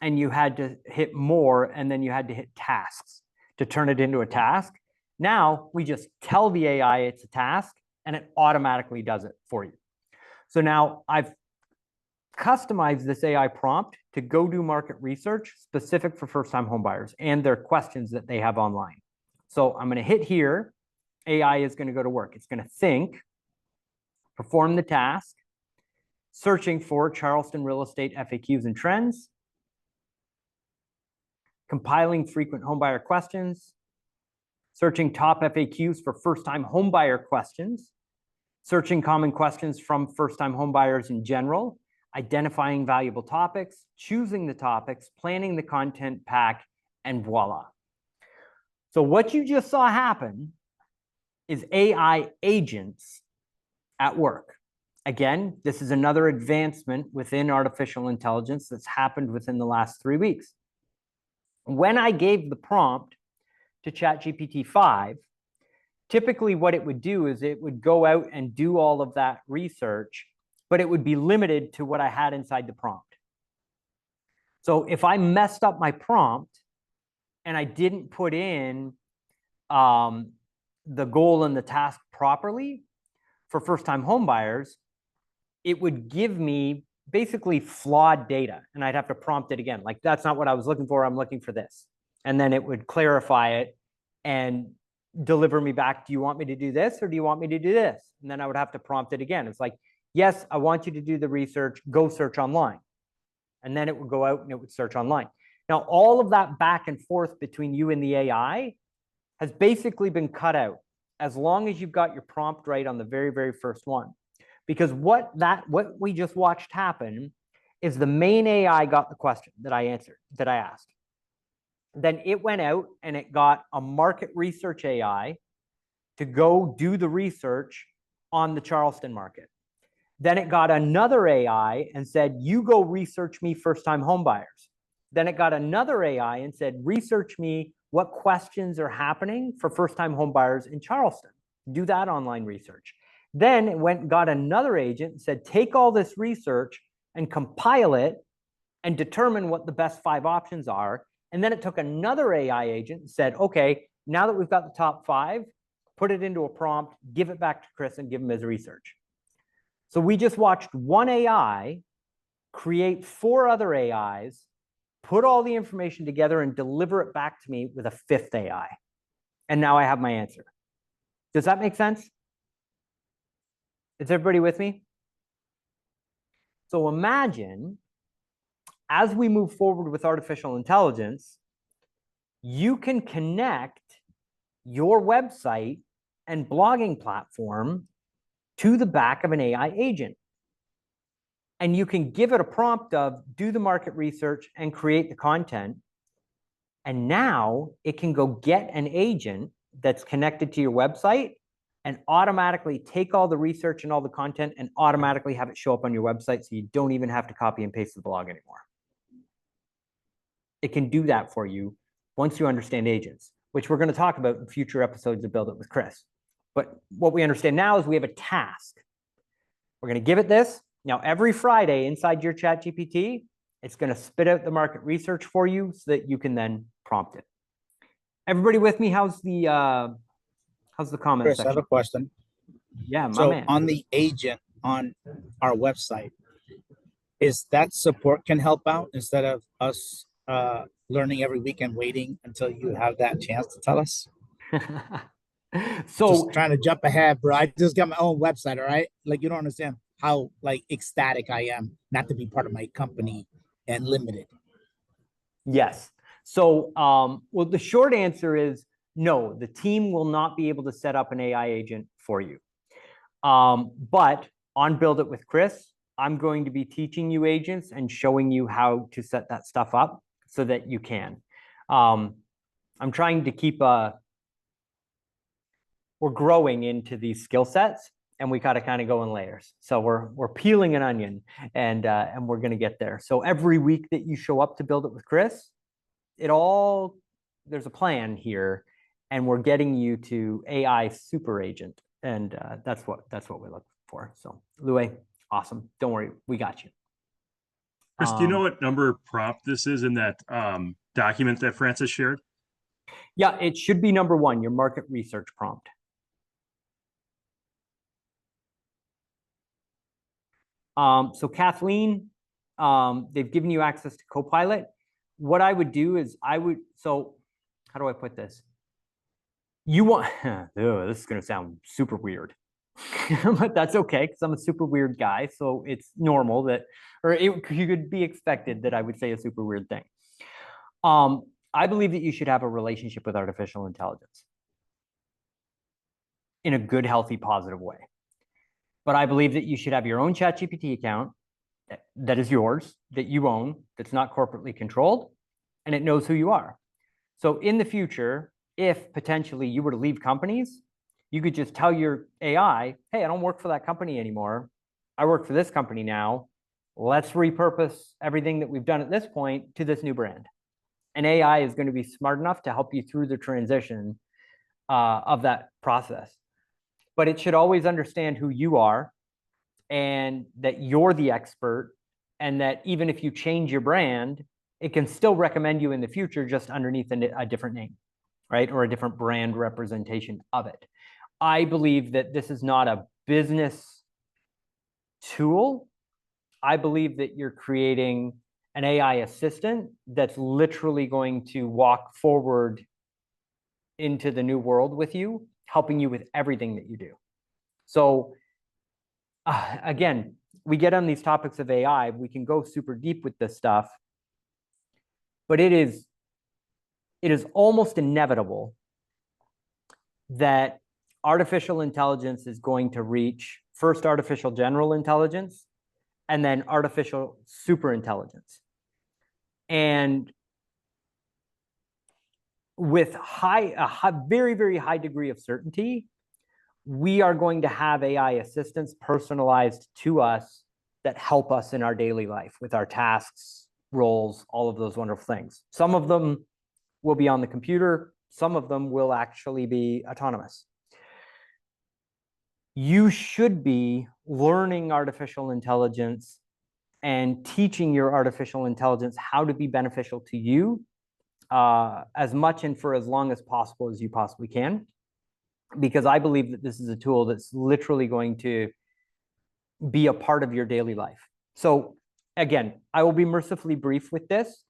and you had to hit more and then you had to hit tasks to turn it into a task. Now we just tell the AI it's a task and it automatically does it for you. So now I've customized this AI prompt to go do market research specific for first-time homebuyers and their questions that they have online. So I'm going to hit here. AI is going to go to work. It's going to think, perform the task, searching for Charleston real estate FAQs and trends, compiling frequent homebuyer questions, searching top FAQs for first-time homebuyer questions, searching common questions from first-time homebuyers in general, identifying valuable topics, choosing the topics, planning the content pack, and voila. So what you just saw happen is AI agents at work. Again, this is another advancement within artificial intelligence that's happened within the last 3 weeks. When I gave the prompt to ChatGPT 5, typically what it would do is it would go out and do all of that research, but it would be limited to what I had inside the prompt. So if I messed up my prompt and I didn't put in the goal and the task properly for first-time homebuyers, it would give me basically flawed data and I'd have to prompt it again. Like, that's not what I was looking for. I'm looking for this. And then it would clarify it and deliver me back. Do you want me to do this or do you want me to do this? And then I would have to prompt it again. It's like, yes, I want you to do the research, go search online. And then it would go out and it would search online. Now, all of that back and forth between you and the AI has basically been cut out as long as you've got your prompt right on the very, very first one. Because what we just watched happen is the main AI got the question that I asked. Then it went out and it got a market research AI to go do the research on the Charleston market. Then it got another AI and said, you go research me first-time homebuyers. Then it got another AI and said, research me what questions are happening for first-time homebuyers in Charleston. Do that online research. Then it went and got another agent and said, take all this research and compile it and determine what the best 5 options are. And then it took another AI agent and said, okay, now that we've got the top 5, put it into a prompt, give it back to Chris and give him his research. So we just watched one AI create 4 other AIs, put all the information together and deliver it back to me with a 5th AI. And now I have my answer. Does that make sense? Is everybody with me? So imagine, as we move forward with artificial intelligence, you can connect your website and blogging platform to the back of an AI agent. And you can give it a prompt of do the market research and create the content. And now it can go get an agent that's connected to your website and automatically take all the research and all the content and automatically have it show up on your website so you don't even have to copy and paste the blog anymore. It can do that for you once you understand agents, which we're going to talk about in future episodes of Build It with Chris. But what we understand now is we have a task. We're going to give it this. Now, every Friday inside your ChatGPT, it's going to spit out the market research for you so that you can then prompt it. Everybody with me? How's the comment Chris, I section? have a question. Yeah, my So man. on the agent on our website, is that support can help out instead of us learning every week and waiting until you have that chance to tell us? So Just trying to jump ahead, bro. I just got my own website, all right? Like, you don't understand how like ecstatic I am not to be part of my company and limited. yes. So, well, the short answer is no, the team will not be able to set up an AI agent for you. But on Build It with Chris, I'm going to be teaching you agents and showing you how to set that stuff up so that you can. I'm trying to keep we're growing into these skill sets and we gotta kind of go in layers. So we're peeling an onion and we're gonna get there. So every week that you show up to Build It with Chris, there's a plan here and we're getting you to AI super agent. And that's what we look for. So Louis, awesome. Don't worry, we got you. Chris, do you know what number prompt this is in that document that Francis shared? Yeah, it should be number 1, your market research prompt. So Kathleen, they've given you access to Copilot. What I would do is so how do I put this? You want, this is going to sound super weird, but that's okay because I'm a super weird guy. So it's normal that, you could be expected that I would say a super weird thing. I believe that you should have a relationship with artificial intelligence in a good, healthy, positive way. But I believe that you should have your own ChatGPT account that is yours, that you own, that's not corporately controlled, and it knows who you are. So in the future, if potentially you were to leave companies, you could just tell your AI, hey, I don't work for that company anymore. I work for this company now. Let's repurpose everything that we've done at this point to this new brand. And AI is going to be smart enough to help you through the transition of that process. But it should always understand who you are and that you're the expert and that even if you change your brand, it can still recommend you in the future just underneath a different name, right? Or a different brand representation of it. I believe that this is not a business tool. I believe that you're creating an AI assistant that's literally going to walk forward into the new world with you, helping you with everything that you do. So again, we get on these topics of AI, we can go super deep with this stuff, but it is almost inevitable that artificial intelligence is going to reach first artificial general intelligence and then artificial super intelligence. And with very, very high degree of certainty, we are going to have AI assistants personalized to us that help us in our daily life with our tasks, roles, all of those wonderful things. Some of them will be on the computer. Some of them will actually be autonomous. You should be learning artificial intelligence and teaching your artificial intelligence how to be beneficial to you as much and for as long as possible as you possibly can, because I believe that this is a tool that's literally going to be a part of your daily life. So again, I will be mercifully brief with this,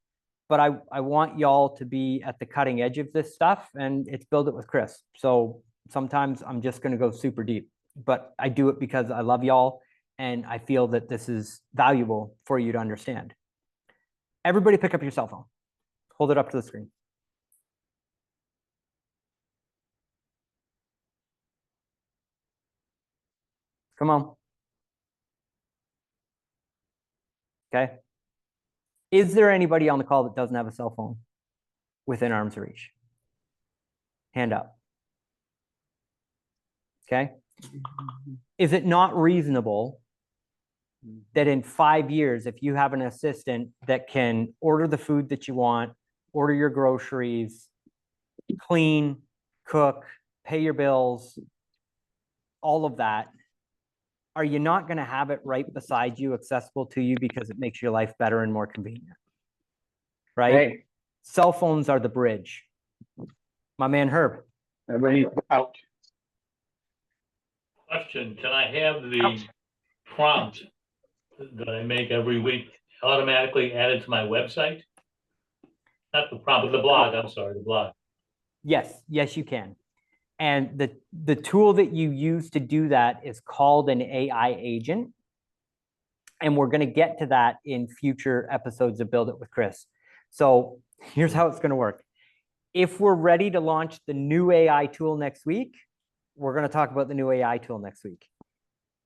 but I want y'all to be at the cutting edge of this stuff, and it's Build It with Chris. So sometimes I'm just going to go super deep, but I do it because I love y'all and I feel that this is valuable for you to understand. Everybody pick up your cell phone. Hold it up to the screen. Come on. Okay. Is there anybody on the call that doesn't have a cell phone within arm's reach? Hand up. Okay. Is it not reasonable that in 5 years, if you have an assistant that can order the food that you want, order your groceries, clean, cook, pay your bills, all of that, are you not going to have it right beside you, accessible to you, because it makes your life better and more convenient? Right? Cell phones are the bridge. My man Herb. Everybody out. Question, can I have the prompt that I make every week automatically added to my website? Not the prompt, but the blog, I'm sorry, the blog. Yes, yes, you can. And the tool that you use to do that is called an AI agent. And we're going to get to that in future episodes of Build It with Chris. So here's how it's going to work. If we're ready to launch the new AI tool next week, we're going to talk about the new AI tool next week.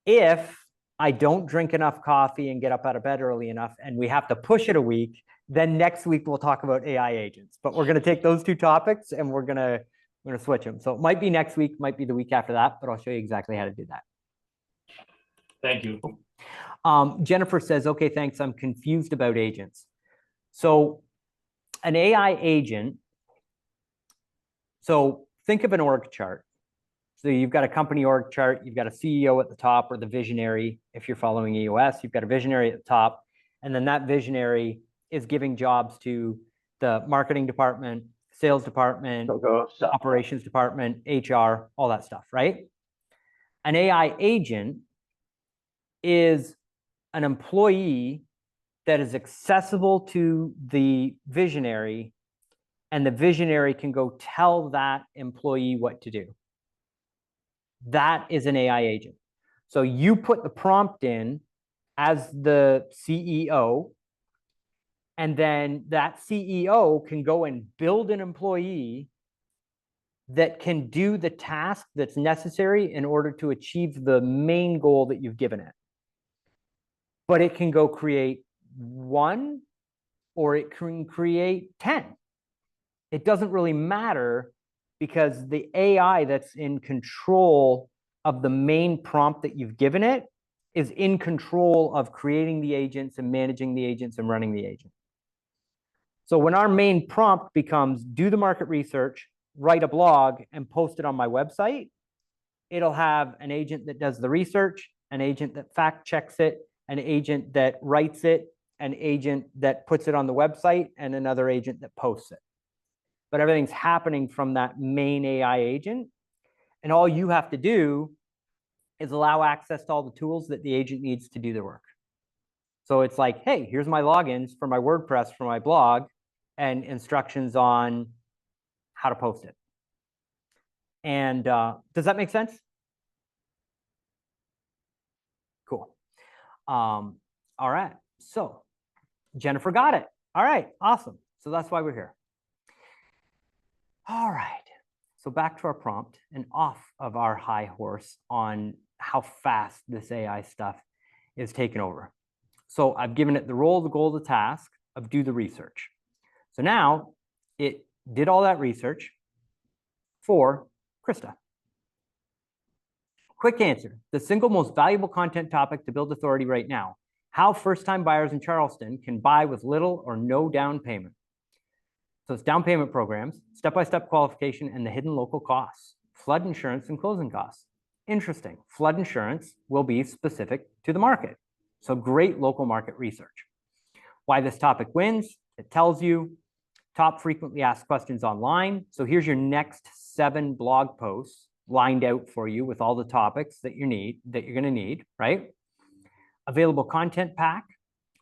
If I don't drink enough coffee and get up out of bed early enough and we have to push it a week, then next week we'll talk about AI agents. But we're going to take those two topics and we're going to switch them. So it might be next week, might be the week after that, but I'll show you exactly how to do that. Thank you. Jennifer says, okay, thanks. I'm confused about agents. So an AI agent, so think of an org chart. So you've got a company org chart, you've got a CEO at the top, or the visionary. If you're following EOS, you've got a visionary at the top, and then that visionary is giving jobs to the marketing department, sales department, operations department, HR, all that stuff, right? An AI agent is an employee that is accessible to the visionary, and the visionary can go tell that employee what to do. That is an AI agent. So you put the prompt in as the CEO, and then that CEO can go and build an employee that can do the task that's necessary in order to achieve the main goal that you've given it. But it can go create 1 or it can create 10. It doesn't really matter, because the AI that's in control of the main prompt that you've given it is in control of creating the agents and managing the agents and running the agent. So when our main prompt becomes do the market research, write a blog, and post it on my website, it'll have an agent that does the research, an agent that fact checks it, an agent that writes it, an agent that puts it on the website, and another agent that posts it. But everything's happening from that main AI agent. And all you have to do is allow access to all the tools that the agent needs to do the work. So it's like, hey, here's my logins for my WordPress, for my blog, and instructions on how to post it. And does that make sense? Cool. All right. So Jennifer got it. All right. Awesome. So that's why we're here. All right. So back to our prompt and off of our high horse on how fast this AI stuff is taken over. So I've given it the role, the goal, the task of do the research. So now it did all that research for Krista. Quick answer, the single most valuable content topic to build authority right now, how first-time buyers in Charleston can buy with little or no down payment. So it's down payment programs, step-by-step qualification, and the hidden local costs, flood insurance and closing costs. Interesting, flood insurance will be specific to the market. So great local market research. Why this topic wins, it tells you top frequently asked questions online. So here's your next 7 blog posts lined out for you with all the topics that you're gonna need, right? Available content pack,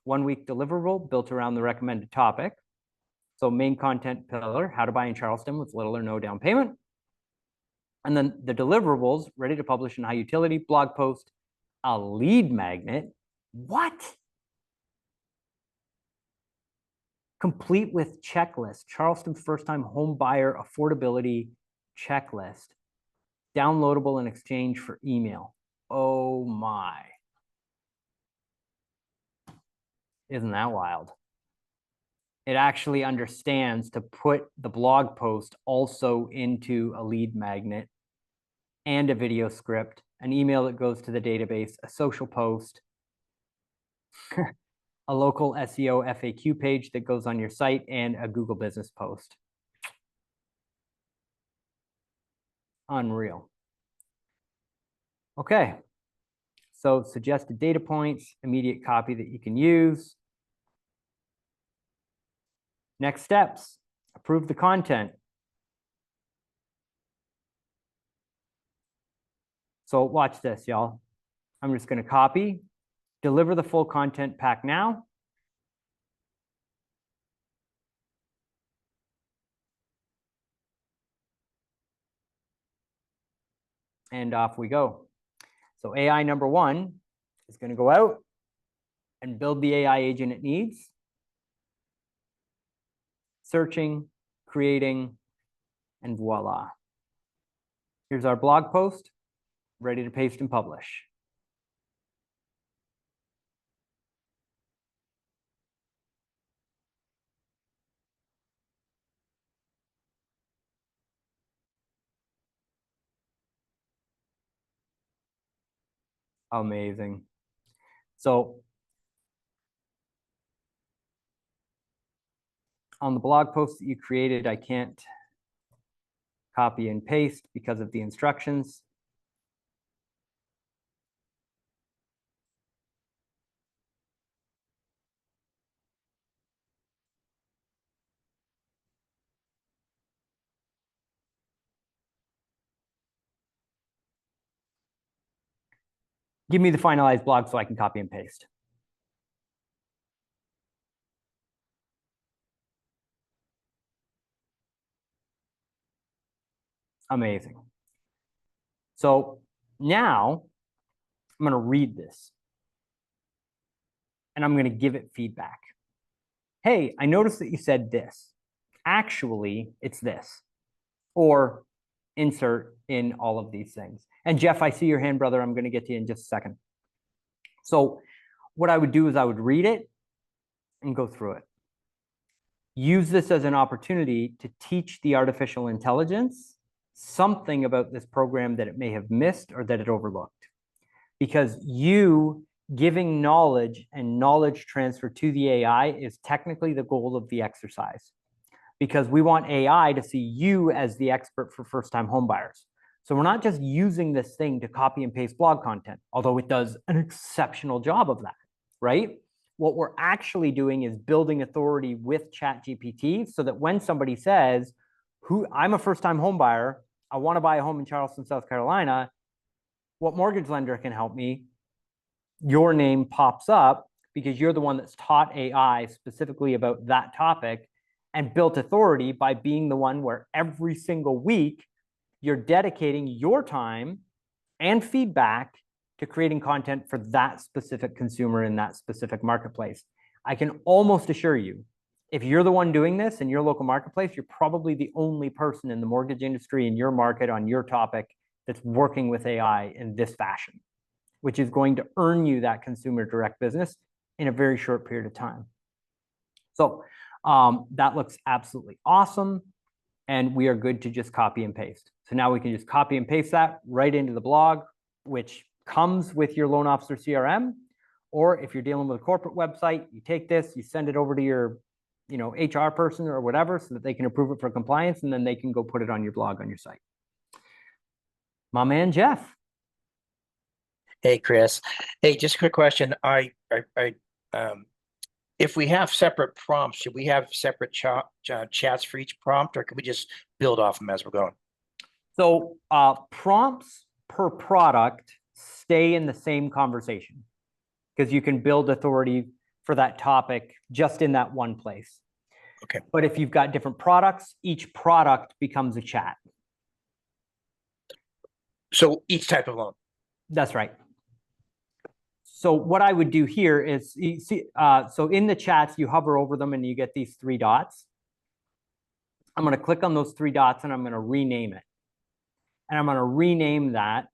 1-week deliverable built around the recommended topic. So main content pillar, how to buy in Charleston with little or no down payment. And then the deliverables, ready to publish in high utility, blog post, a lead magnet. What? Complete with checklist, Charleston first-time home buyer affordability checklist, downloadable in exchange for email. Oh my. Isn't that wild? It actually understands to put the blog post also into a lead magnet and a video script, an email that goes to the database, a social post, a local SEO FAQ page that goes on your site, and a Google business post. Unreal. Okay, so suggested data points, immediate copy that you can use. Next steps, approve the content. So watch this, y'all. I'm just going to copy, deliver the full content pack now. And off we go. So AI number 1 is going to go out and build the AI agent it needs. Searching, creating, and voila. Here's our blog post, ready to paste and publish. Amazing. So on the blog post that you created, I can't copy and paste because of the instructions. Give me the finalized blog so I can copy and paste. Amazing. So now I'm going to read this and I'm going to give it feedback. Hey, I noticed that you said this. Actually, it's this. Or insert in all of these things. And Jeff, I see your hand, brother. I'm going to get to you in just a second. So what I would do is I would read it and go through it. Use this as an opportunity to teach the artificial intelligence something about this program that it may have missed or that it overlooked. Because you giving knowledge and knowledge transfer to the AI is technically the goal of the exercise. Because we want AI to see you as the expert for first-time homebuyers. So we're not just using this thing to copy and paste blog content, although it does an exceptional job of that, right? What we're actually doing is building authority with ChatGPT so that when somebody says, I'm a first-time homebuyer, I want to buy a home in Charleston, South Carolina, what mortgage lender can help me? Your name pops up because you're the one that's taught AI specifically about that topic and built authority by being the one where every single week you're dedicating your time and feedback to creating content for that specific consumer in that specific marketplace. I can almost assure you, if you're the one doing this in your local marketplace, you're probably the only person in the mortgage industry in your market on your topic that's working with AI in this fashion, which is going to earn you that consumer direct business in a very short period of time. So that looks absolutely awesome. And we are good to just copy and paste. So now we can just copy and paste that right into the blog, which comes with your loan officer CRM. Or if you're dealing with a corporate website, you take this, you send it over to your HR person or whatever so that they can approve it for compliance, and then they can go put it on your blog on your site. My man, Jeff. Hey, Chris. Hey, just a quick question. If we have separate prompts, should we have separate chats for each prompt, or can we just build off them as we're going? So prompts per product stay in the same conversation because you can build authority for that topic just in that one place. Okay. But if you've got different products, each product becomes a chat. So each type of loan. That's right. So what I would do here is, you see, so in the chats, you hover over them and you get these 3 dots. I'm going to click on those 3 dots and I'm going to rename it. And I'm going to rename that.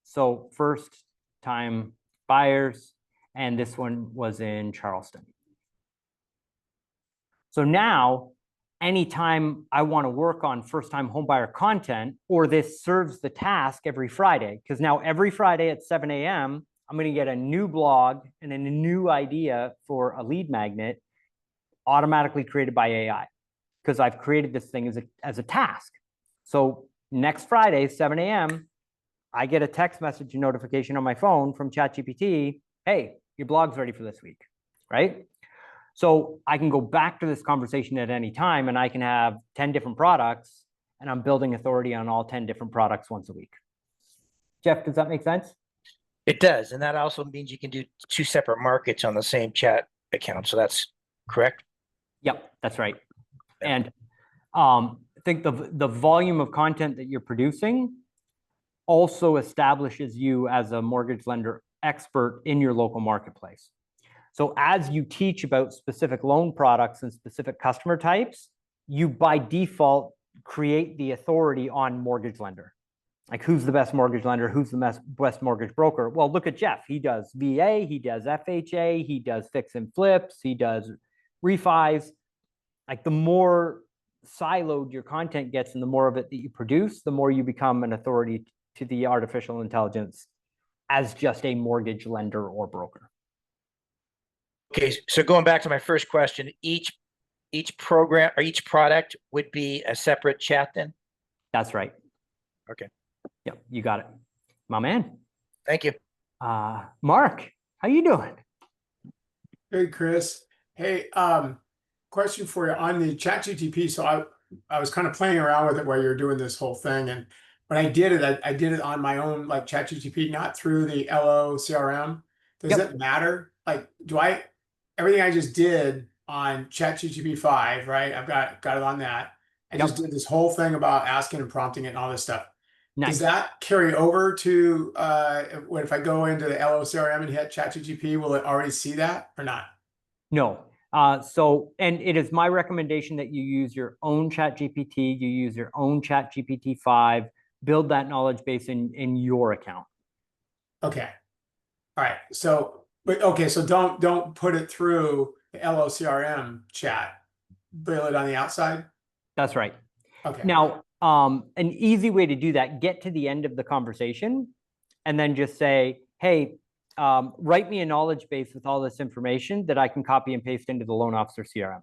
So first time buyers, and this one was in Charleston. So now, anytime I want to work on first time homebuyer content, or this serves the task every Friday, because now every Friday at 7 a.m., I'm going to get a new blog and a new idea for a lead magnet automatically created by AI, because I've created this thing as a task. So next Friday, 7 a.m., I get a text message notification on my phone from ChatGPT. Hey, your blog's ready for this week, right? So I can go back to this conversation at any time and I can have 10 different products and I'm building authority on all 10 different products once a week. Jeff, does that make sense? It does. And that also means you can do 2 separate markets on the same chat account. So that's correct? Yep, that's right. And I think the volume of content that you're producing also establishes you as a mortgage lender expert in your local marketplace. So as you teach about specific loan products and specific customer types, you by default create the authority on mortgage lender. Like, who's the best mortgage lender? Who's the best mortgage broker? Well, look at Jeff. He does VA, he does FHA, he does fix and flips, he does refis. Like, the more siloed your content gets and the more of it that you produce, the more you become an authority to the artificial intelligence as just a mortgage lender or broker. Okay, so going back to my first question, each program or each product would be a separate chat then? That's right. Okay. Yep, you got it. My man. Thank you. Mark, how you doing? Hey, Chris. Hey, question for you on the ChatGPT. So I was kind of playing around with it while you're doing this whole thing, and when I did it, I did it on my own, like ChatGPT, not through the LO CRM. Does Yep. it matter? Like, everything I just did on ChatGPT 5, right? I've got it on that. I Yep. just did this whole thing about asking and prompting it and all this stuff. Nice. Does that carry over to if I go into the LO CRM and hit ChatGPT, will it already see that or not? No. And it is my recommendation that you use your own ChatGPT, you use your own ChatGPT 5, build that knowledge base in your account. Okay. All right. So don't put it through the LO CRM chat. Build it on the outside. That's right. Okay. Now, an easy way to do that, get to the end of the conversation and then just say, hey, write me a knowledge base with all this information that I can copy and paste into the loan officer CRM.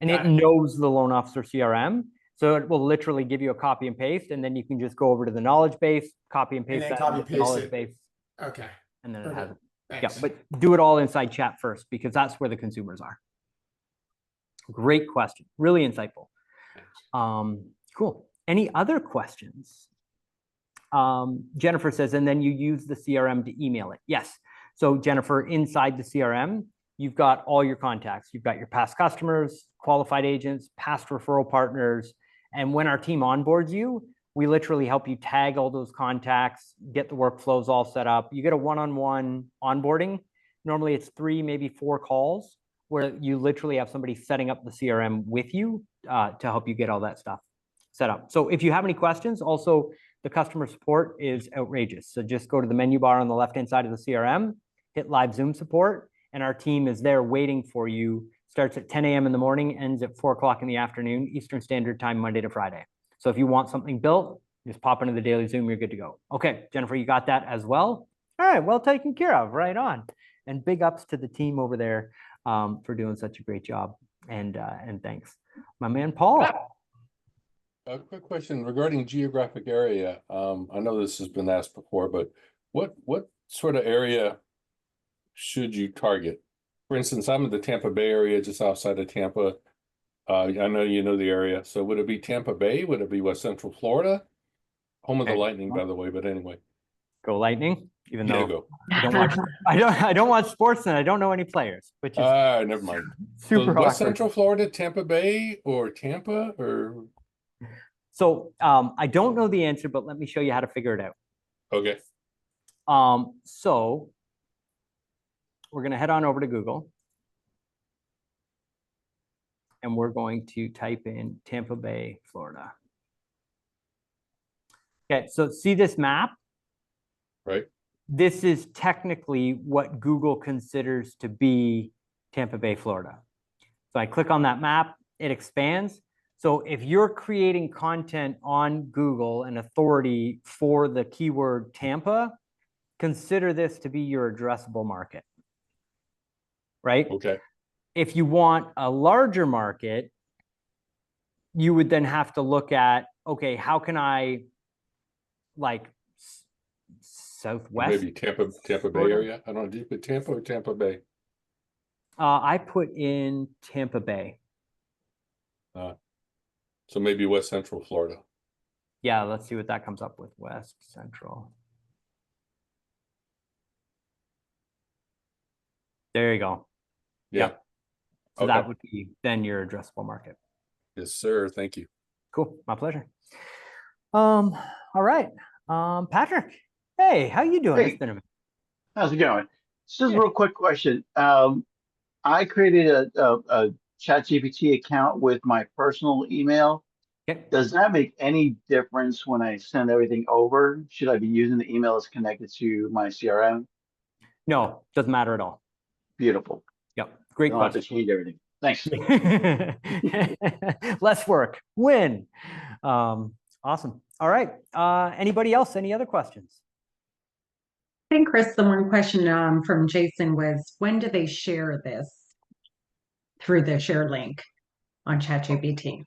And it knows the loan officer CRM. So it will literally give you a copy and paste, and then you can just go over to the knowledge base, copy and paste then that copy into the paste knowledge it. base, Okay. and then it Okay. has it. Yeah, Thanks. but do it all inside chat first, because that's where the consumers are. Great question. Really insightful. Cool. Any other questions? Jennifer says, and then you use the CRM to email it. Yes. So Jennifer, inside the CRM, you've got all your contacts. You've got your past customers, qualified agents, past referral partners. And when our team onboards you, we literally help you tag all those contacts, get the workflows all set up. You get a one-on-one onboarding. Normally it's 3, maybe 4 calls where you literally have somebody setting up the CRM with you to help you get all that stuff set up. So if you have any questions, also the customer support is outrageous. So just go to the menu bar on the left-hand side of the CRM, hit live Zoom support, and our team is there waiting for you. Starts at 10 a.m. in the morning, ends at 4 o'clock in the afternoon, Eastern Standard Time, Monday to Friday. So if you want something built, just pop into the daily Zoom, you're good to go. Okay, Jennifer, you got that as well? All right, well taken care of, right on. And big ups to the team over there for doing such a great job. And thanks. My man, Paul. A quick question regarding geographic area. I know this has been asked before, but what sort of area should you target? For instance, I'm in the Tampa Bay area, just outside of Tampa. I know you know the area. So would it be Tampa Bay? Would it be West Central Florida? Home of the Okay. Lightning, by the way, but anyway. Go Lightning, even Yeah, though go. I don't watch I don't watch sports and I don't know any players, which is Never mind. So super West awkward. Central Florida, Tampa Bay, or Tampa, or So I don't know the answer, but let me show you how to figure it out. okay. So we're going to head on over to Google. And we're going to type in Tampa Bay, Florida. Okay, so see this map? Right. This is technically what Google considers to be Tampa Bay, Florida. So I click on that map, it expands. So if you're creating content on Google, an authority for the keyword Tampa, consider this to be your addressable market, right? Okay. If you want a larger market, you would then have to look at, okay, how can I like Southwest? Maybe Tampa Bay Florida? area. I don't know. Did you put Tampa or Tampa Bay? I put in Tampa Bay. So maybe West Central Florida. Yeah, let's see what that comes up with. West Central. There you go. Yeah. Yep. So Okay. that would be then your addressable market. Yes, sir. Thank you. Cool. My pleasure. All right. Patrick. Hey, how you doing? Hey. It's been a minute. How's it going? Just a Yeah. real quick question. I created a ChatGPT account with my personal email. Okay. Does that make any difference when I send everything over? Should I be using the email that's connected to my CRM? No, doesn't matter at all. Beautiful. Yep. Great Don't have to question. change everything. Thanks. Less work. Win. Awesome. All right. Anybody else? Any other questions? I think, Chris, the one question from Jason was, when do they share this through the share link on ChatGPT?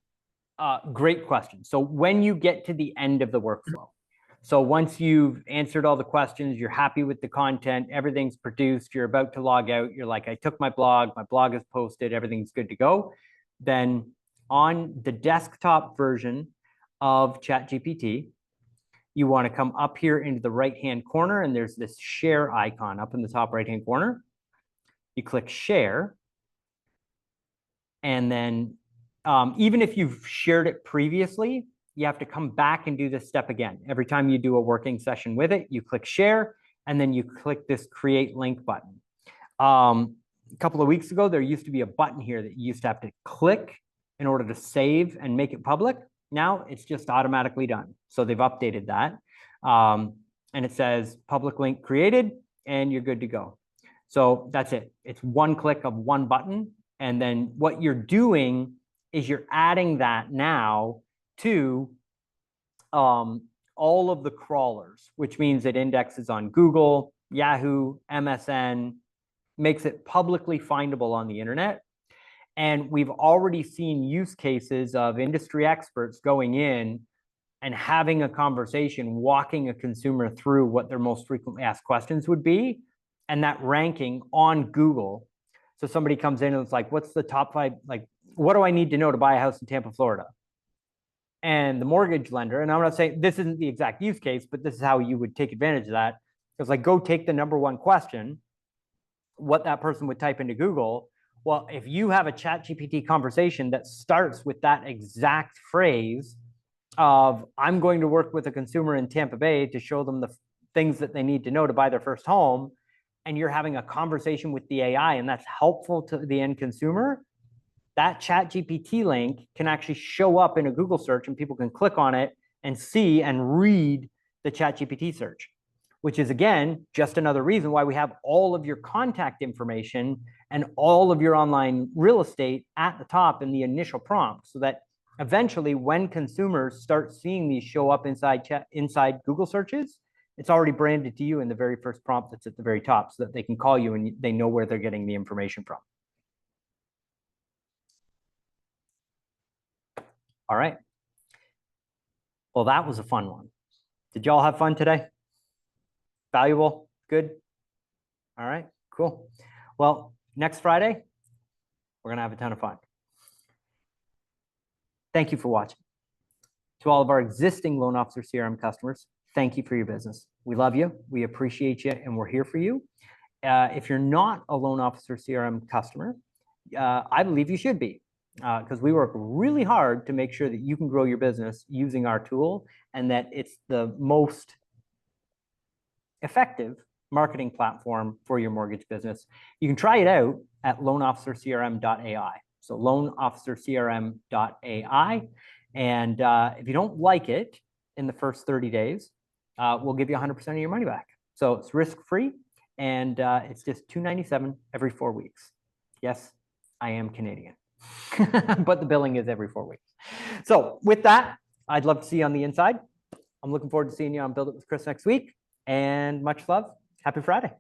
Great question. So when you get to the end of the workflow, so once you've answered all the questions, you're happy with the content, everything's produced, you're about to log out, you're like, I took my blog is posted, everything's good to go. Then on the desktop version of ChatGPT, you want to come up here into the right-hand corner, and there's this share icon up in the top right-hand corner. You click share. And then even if you've shared it previously, you have to come back and do this step again. Every time you do a working session with it, you click share, and then you click this create link button. A couple of weeks ago, there used to be a button here that you used to have to click in order to save and make it public. Now it's just automatically done. So they've updated that. And it says public link created, and you're good to go. So that's it. It's one click of one button. And then what you're doing is you're adding that now to all of the crawlers, which means it indexes on Google, Yahoo, MSN, makes it publicly findable on the internet. And we've already seen use cases of industry experts going in and having a conversation, walking a consumer through what their most frequently asked questions would be, and that ranking on Google. So somebody comes in and it's like, what's the top 5, like, what do I need to know to buy a house in Tampa, Florida? And the mortgage lender, and I'm not saying this isn't the exact use case, but this is how you would take advantage of that. It's like, go take the #1 question, what that person would type into Google. Well, if you have a ChatGPT conversation that starts with that exact phrase of, I'm going to work with a consumer in Tampa Bay to show them the things that they need to know to buy their first home, and you're having a conversation with the AI and that's helpful to the end consumer, that ChatGPT link can actually show up in a Google search and people can click on it and see and read the ChatGPT search, which is, again, just another reason why we have all of your contact information and all of your online real estate at the top in the initial prompt, so that eventually when consumers start seeing these show up inside Google searches, it's already branded to you in the very first prompt that's at the very top, so that they can call you and they know where they're getting the information from. All right. Well, that was a fun one. Did y'all have fun today? Valuable? Good? All right, cool. Well, next Friday, we're gonna have a ton of fun. Thank you for watching. To all of our existing Loan Officer CRM customers, thank you for your business. We love you, we appreciate you, and we're here for you. If you're not a Loan Officer CRM customer, I believe you should be, because we work really hard to make sure that you can grow your business using our tool, and that it's the most effective marketing platform for your mortgage business. You can try it out at loanofficercrm.ai. So loanofficercrm.ai. And if you don't like it in the first 30 days, we'll give you 100% of your money back. So it's risk-free, and it's just $297 every 4 weeks. Yes, I am Canadian, but the billing is every 4 weeks. So with that, I'd love to see you on the inside. I'm looking forward to seeing you on Build It with Chris next week, and much love. Happy Friday.